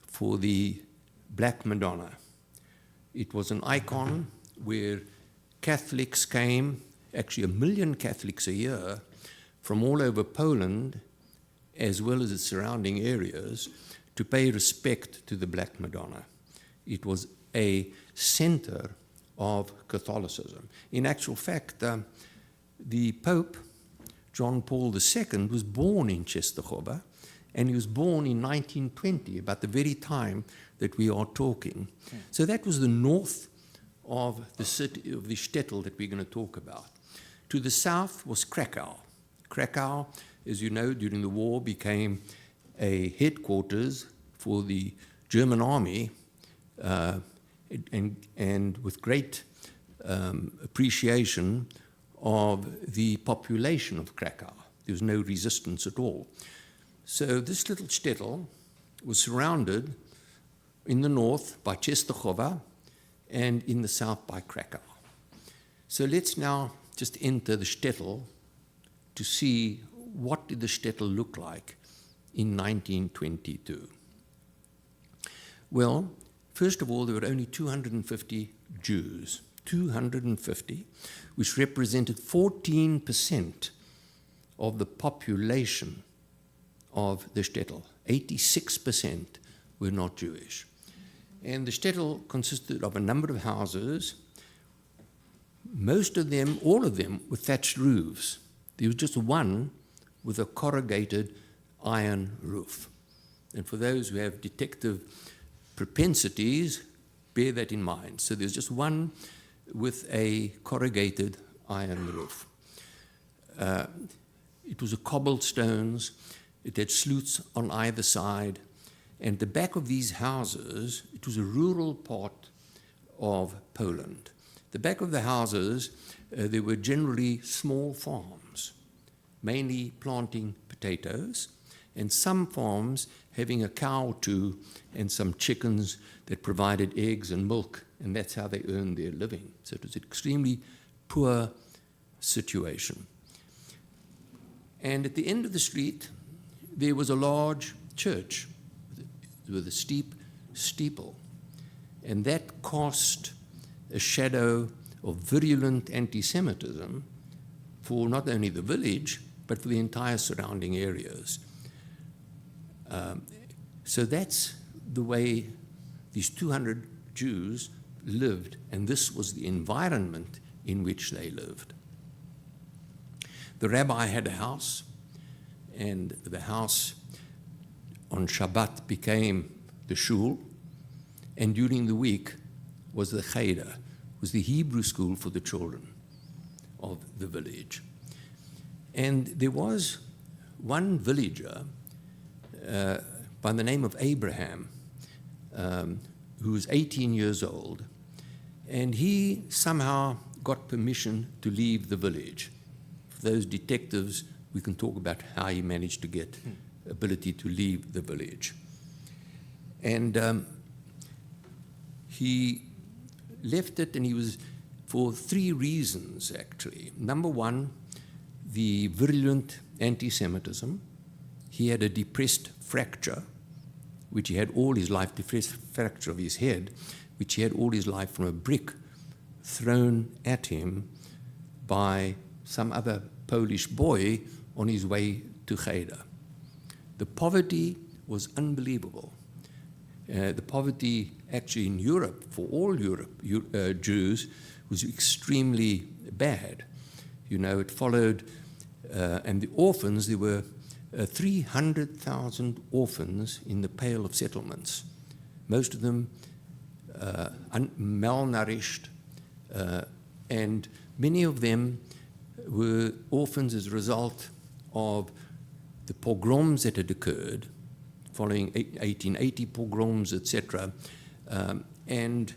for the Black Madonna. It was an icon where Catholics came, actually 1 million Catholics a year, from all over Poland, as well as its surrounding areas, to pay respect to the Black Madonna. It was a center of Catholicism. In actual fact, the Pope, John Paul II, was born in Częstochowa, and he was born in 1920, about the very time that we are talking. Okay. So that was the north of the city, of the shtetl that we're going to talk about. To the south was Krakow. Krakow, as you know, during the war became a headquarters for the German army, and with great appreciation of the population of Krakow. There was no resistance at all. So this little shtetl was surrounded in the north by Częstochowa and in the south by Krakow. So let's now just enter the shtetl to see what did the shtetl look like in 1922. Well, first of all, there were only 250 Jews, 250, which represented 14% of the population of the shtetl. 86% were not Jewish. And the shtetl consisted of a number of houses, most of them, all of them, with thatched roofs. There was just one with a corrugated iron roof. And for those who have detective propensities, bear that in mind. So there's just one with a corrugated iron roof. It was a cobblestones. It had sloots on either side. And the back of these houses, it was a rural part of Poland. the back of the houses, there were generally small farms, mainly planting potatoes, and some farms having a cow or two and some chickens that provided eggs and milk, and that's how they earned their living. So it was an extremely poor situation. And at the end of the street, there was a large church with a steep steeple, and that cast a shadow of virulent anti-Semitism for not only the village, but for the entire surrounding areas. So that's the way these 200 Jews lived, and this was the environment in which they lived. The rabbi had a house, and the house on Shabbat became the shul, and during the week was the cheder, was the Hebrew school for the children of the village. And there was one villager by the name of Abraham, who was 18 years old, and he somehow got permission to leave the village. For those detectives, we can talk about how he managed to get ability to leave the village. And he left it, and he was for three reasons, actually. Number one, the virulent anti-Semitism. He had a depressed fracture, which he had all his life, depressed fracture of his head, which he had all his life from a brick thrown at him by some other Polish boy on his way to cheder. The poverty was unbelievable. The poverty actually in Europe, for all Jews, was extremely bad. You know, it followed, and the orphans, there were 300,000 orphans in the Pale of Settlements, most of them malnourished, and many of them were orphans as a result of the pogroms that had occurred following 1880 pogroms, etc., and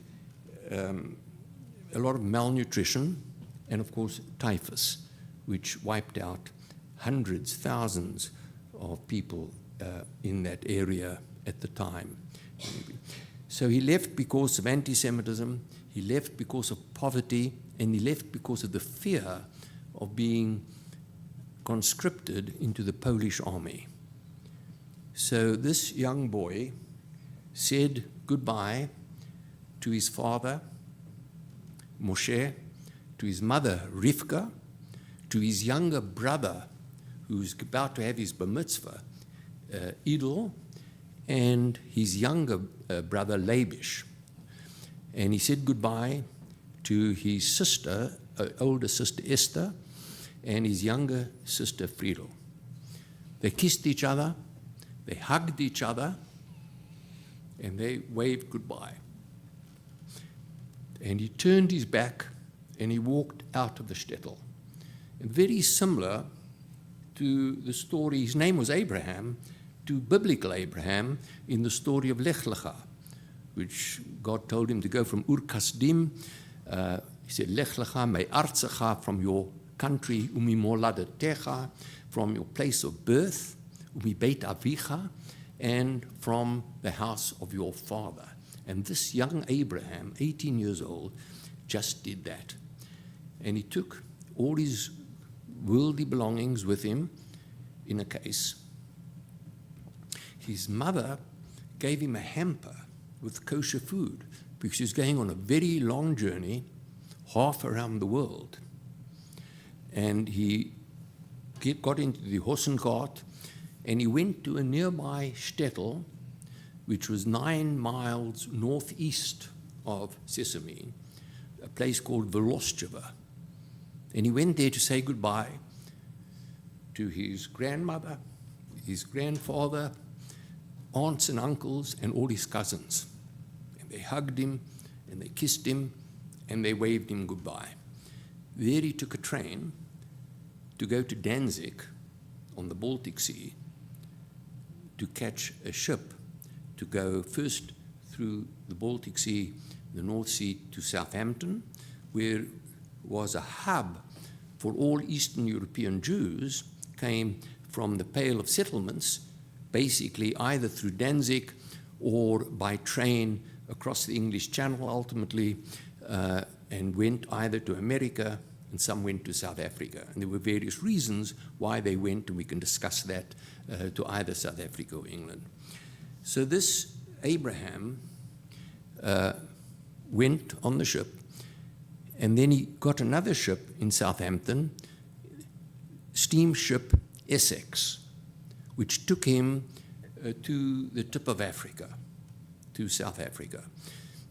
a lot of malnutrition, and of course typhus, which wiped out hundreds, thousands of people in that area at the time. So he left because of anti-Semitism, he left because of poverty, and he left because of the fear of being conscripted into the Polish army. So this young boy said goodbye to his father, Moshe, to his mother, Rivka, to his younger brother, who's about to have his bar mitzvah, Idel, and his younger brother, Labish. And he said goodbye to his sister, older sister, Esther, and his younger sister, Friedel. They kissed each other, they hugged each other, and they waved goodbye. And he turned his back, and he walked out of the shtetl. And very similar to the story, his name was Abraham, to biblical Abraham in the story of Lech Lecha, which God told him to go from Ur Kasdim. He said, Lech Lecha me'artzecha, from your country, umimoladetecha, from your place of birth, umibeit avicha, and from the house of your father. And this young Abraham, 18 years old, just did that. And he took all his worldly belongings with him in a case. His mother gave him a hamper with kosher food because he was going on a very long journey, half around the world. And he got into the Hossengart, and he went to a nearby shtetl, which was 9 miles northeast of Sesame, a place called Voloschowa. And he went there to say goodbye to his grandmother, his grandfather, aunts and uncles, and all his cousins. And they hugged him, and they kissed him, and they waved him goodbye. There he took a train to go to Danzig on the Baltic Sea to catch a ship to go first through the Baltic Sea, the North Sea, to Southampton, where was a hub for all Eastern European Jews, came from the Pale of settlements, basically either through Danzig or by train across the English Channel ultimately, and went either to America, and some went to South Africa. And there were various reasons why they went, and we can discuss that, to either South Africa or England. So this Abraham went on the ship, and then he got another ship in Southampton, steamship Essex, which took him to the tip of Africa, to South Africa.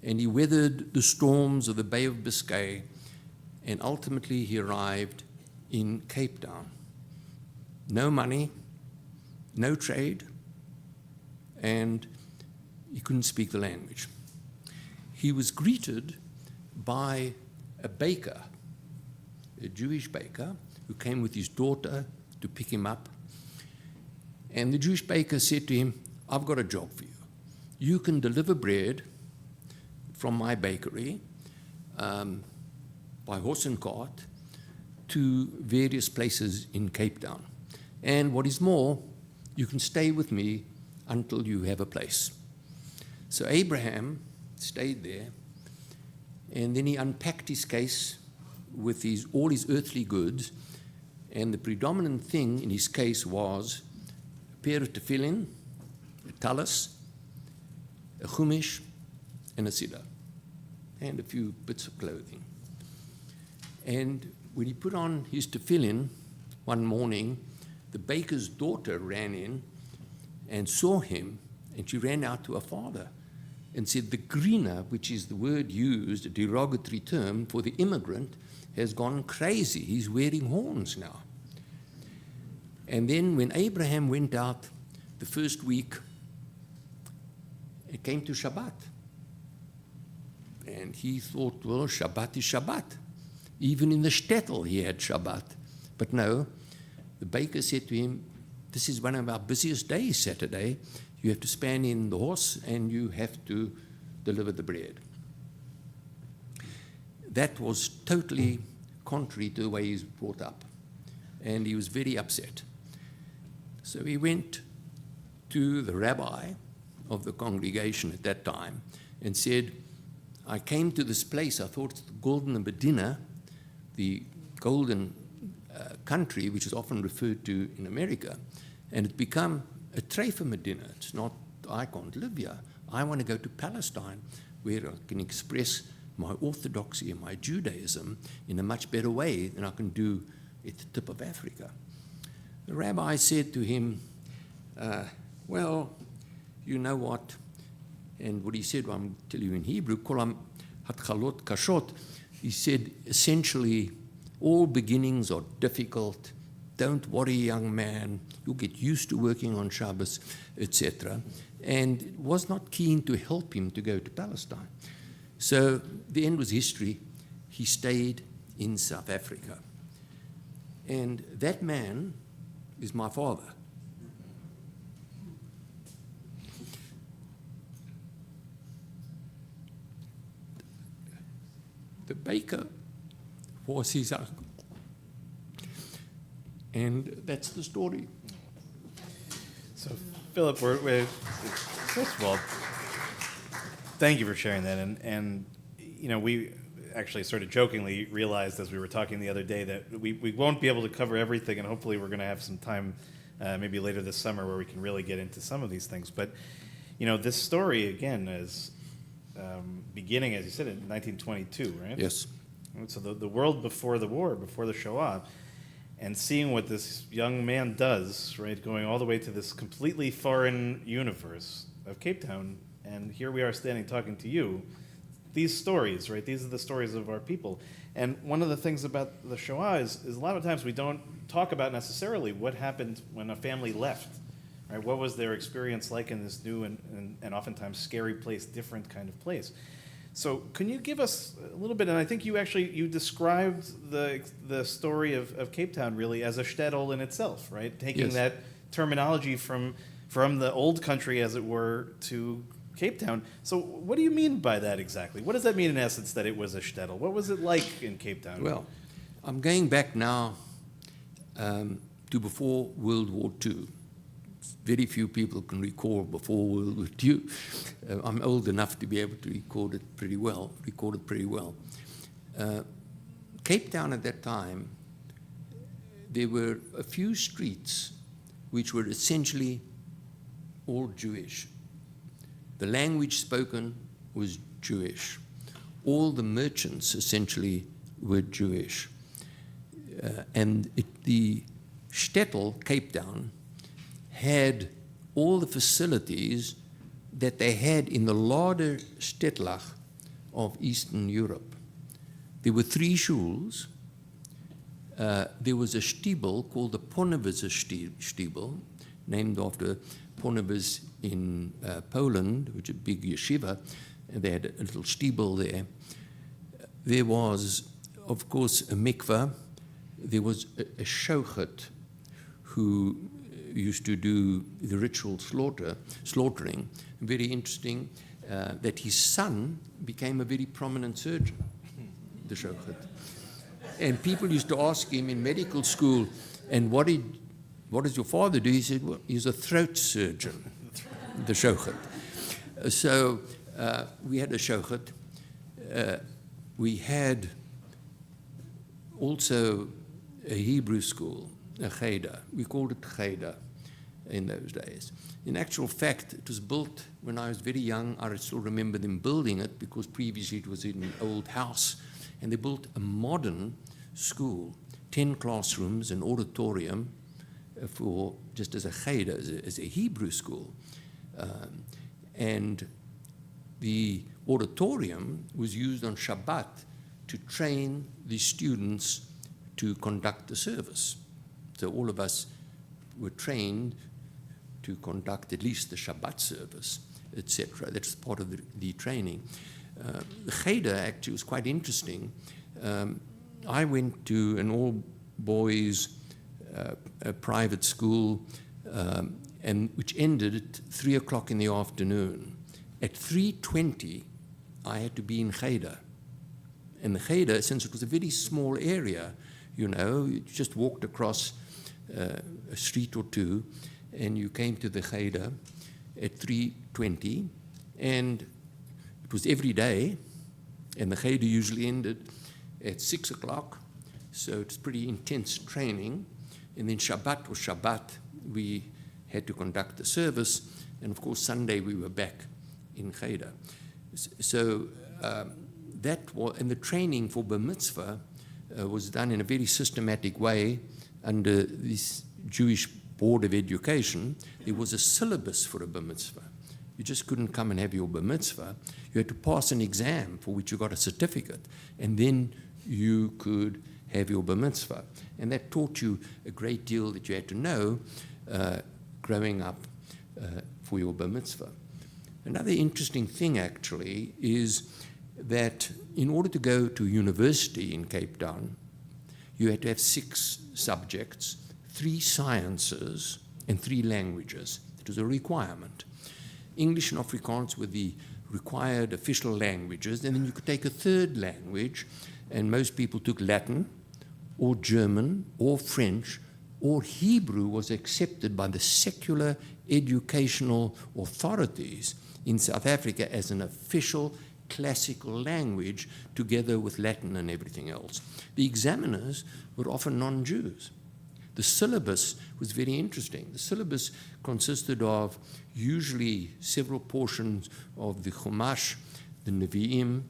And he weathered the storms of the Bay of Biscay, and ultimately he arrived in Cape Town. No money, no trade, and he couldn't speak the language. He was greeted by a baker, a Jewish baker, who came with his daughter to pick him up. And the Jewish baker said to him, "I've got a job for you. You can deliver bread from my bakery by horse and cart to various places in Cape Town. And what is more, you can stay with me until you have a place." So Abraham stayed there, and then he unpacked his case with all his earthly goods, and the predominant thing in his case was a pair of tefillin, a tallis, a chumash, and a siddur, and a few bits of clothing. And when he put on his tefillin one morning, the baker's daughter ran in and saw him, and she ran out to her father and said, "The greener," which is the word used, a derogatory term for the immigrant, has gone crazy. He's wearing horns now. And then when Abraham went out the first week, it came to Shabbat. And he thought, well, Shabbat is Shabbat. Even in the shtetl he had Shabbat. But no, the baker said to him, "This is one of our busiest days, Saturday. You have to span in the horse and you have to deliver the bread." That was totally contrary to the way he's brought up. And he was very upset. So he went to the rabbi of the congregation at that time and said, "I came to this place, I thought it's the Golden Medina, the golden country, which is often referred to in America, and it's become a treifa Medina. It's not, I can't live here. I want to go to Palestine, where I can express my orthodoxy and my Judaism in a much better way than I can do at the tip of Africa." The rabbi said to him, "Well, you know what?" And what he said, well, I'm telling you in Hebrew, kolam hatchalot kashot. He said, essentially, all beginnings are difficult. Don't worry, young man. You'll get used to working on Shabbos, etc. And was not keen to help him to go to Palestine. So the end was history. He stayed in South Africa. And that man is my father. The baker was his uncle. And that's the story. So, Philip, first of all, thank you for sharing that. And you know, we actually sort of jokingly realized as we were talking the other day that we won't be able to cover everything, and hopefully we're going to have some time maybe later this summer where we can really get into some of these things. But, you know, this story, again, is beginning, as you said, in 1922, right? Yes. So the world before the war, before the Shoah, and seeing what this young man does, right, going all the way to this completely foreign universe of Cape Town, and here we are standing talking to you. These stories, right, these are the stories of our people. And one of the things about the Shoah is a lot of times we don't talk about necessarily what happened when a family left, right? What was their experience like in this new and oftentimes scary place, different kind of place? So can you give us a little bit, and I think you described the story of Cape Town really as a shtetl in itself, right? Taking Yes. that terminology from the old country, as it were, to Cape Town. So what do you mean by that exactly? What does that mean in essence that it was a shtetl? What was it like in Cape Town? Well, I'm going back now to before World War II. Very few people can recall before World War II. I'm old enough to be able to record it pretty well. Cape Town at that time, there were a few streets which were essentially all Jewish. The language spoken was Jewish. All the merchants essentially were Jewish. The shtetl, Cape Town, had all the facilities that they had in the larger shtetl of Eastern Europe. There were 3 shuls. There was a shtibel called the Ponnevis shtibel, named after Ponnevis in Poland, which is a big yeshiva, and they had a little shtibel there. There was, of course, a mikveh. There was a shochet who used to do the ritual slaughtering. Very interesting that his son became a very prominent surgeon, the shochet. And people used to ask him in medical school, and what does your father do? He said, well, he's a throat surgeon, the shochet. So we had a shochet. We had also a Hebrew school, a cheder. We called it cheder in those days. In actual fact, it was built when I was very young. I still remember them building it because previously it was in an old house. And they built a modern school, 10 classrooms, an auditorium for just as a cheder, as a Hebrew school. And the auditorium was used on Shabbat to train the students to conduct the service. So all of us were trained to conduct at least the Shabbat service, etc. That's part of the training. The cheder actually was quite interesting. I went to an all-boys private school, which ended at 3 o'clock in the afternoon. At 3:20, I had to be in cheder. And the cheder, since it was a very small area, you just walked across a street or two, and you came to the cheder at 3:20, and it was every day, and the cheder usually ended at 6 o'clock, so it's pretty intense training. And then Shabbat was Shabbat. We had to conduct the service, and of course Sunday we were back in cheder. So that was, and the training for Bar Mitzvah was done in a very systematic way under this Jewish Board of Education. There was a syllabus for a Bar Mitzvah. You just couldn't come and have your Bar Mitzvah. You had to pass an exam for which you got a certificate, and then you could have your Bar Mitzvah. And that taught you a great deal that you had to know growing up for your Bar Mitzvah. Another interesting thing, actually, is that in order to go to university in Cape Town, you had to have 6 subjects, 3 sciences, and 3 languages. It was a requirement. English and Afrikaans were the required official languages, and then you could take a 3rd language, and most people took Latin, or German, or French, or Hebrew was accepted by the secular educational authorities in South Africa as an official classical language, together with Latin and everything else. The examiners were often non-Jews. The syllabus was very interesting. The syllabus consisted of usually several portions of the Chumash, the Nevi'im,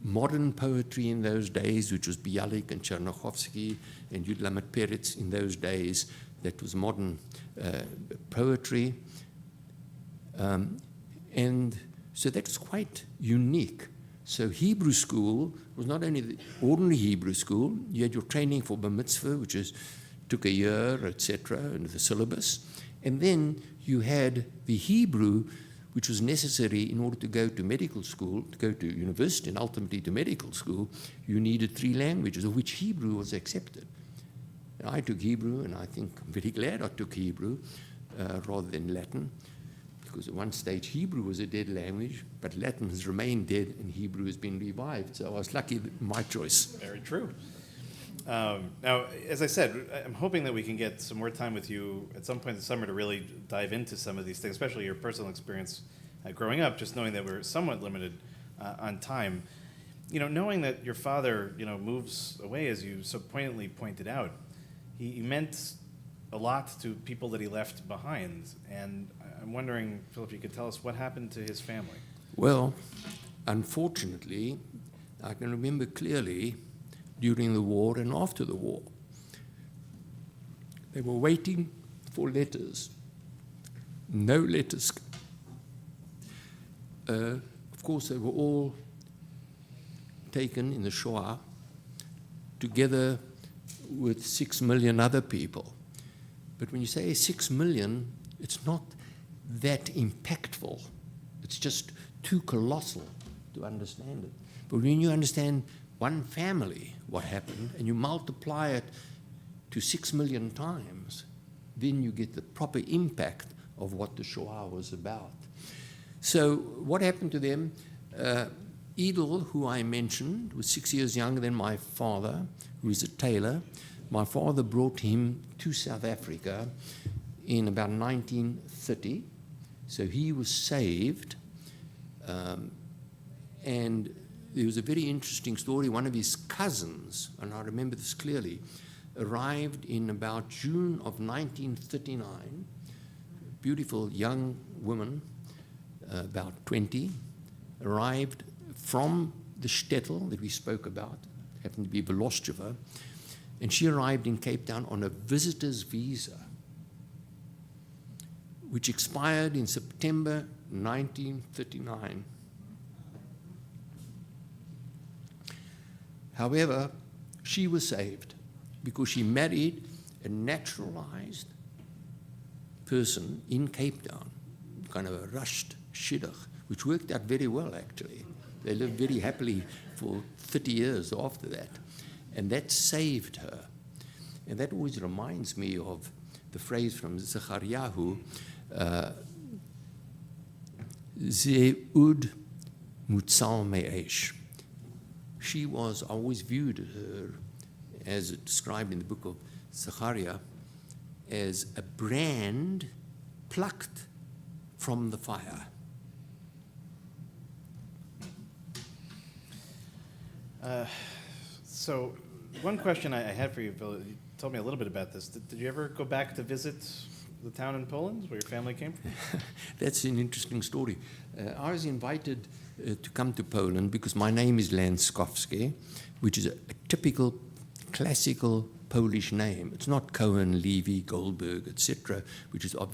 modern poetry in those days, which was Bialik and Chernyakhovsky and Yud Lamed Peretz in those days. That was modern poetry. And so that's quite unique. So Hebrew school was not only the ordinary Hebrew school, you had your training for Bar Mitzvah, which took a year, etc., and the syllabus. And then you had the Hebrew, which was necessary in order to go to medical school, to go to university, and ultimately to medical school. You needed 3 languages, of which Hebrew was accepted. And I took Hebrew, and I think I'm very glad I took Hebrew rather than Latin, because at one stage Hebrew was a dead language, but Latin has remained dead and Hebrew has been revived. So I was lucky that my choice. Very true. Now, as I said, I'm hoping that we can get some more time with you at some point this summer to really dive into some of these things, especially your personal experience growing up, just knowing that we're somewhat limited on time. You know, knowing that your father, you know, moves away, as you so poignantly pointed out, he meant a lot to people that he left behind. And I'm wondering, Philip, you could tell us what happened to his family. Well, unfortunately, I can remember clearly during the war and after the war. They were waiting for letters. No letters. Of course, they were all taken in the Shoah together with 6 million other people. But when you say 6 million, it's not that impactful. It's just too colossal to understand it. But when you understand one family, what happened, and you multiply it to 6 million times, then you get the proper impact of what the Shoah was about. So what happened to them? Edel, who I mentioned, was 6 years younger than my father, who is a tailor. My father brought him to South Africa in about 1930. So he was saved. And there was a very interesting story. One of his cousins, and I remember this clearly, arrived in about June of 1939. Beautiful young woman, about 20, arrived from the shtetl that we spoke about, happened to be Veloshcheva, and she arrived in Cape Town on a visitor's visa, which expired in September 1939. However, she was saved because she married a naturalized person in Cape Town, kind of a rushed shidduch, which worked out very well, actually. They lived very happily for 30 years after that. And that saved her. And that always reminds me of the phrase from Zechariahu, Ze'ud mutzal me'esh. She was, I always viewed her, as described in the book of Zechariah, as a brand plucked from the fire. So one question I had for you, Phil, you told me a little bit about this. Did you ever go back to visit the town in Poland where your family came from? That's an interesting story. I was invited to come to Poland because my name is Lanskowski, which is a typical classical Polish name. It's not Cohen, Levy, Goldberg, etc., which is obviously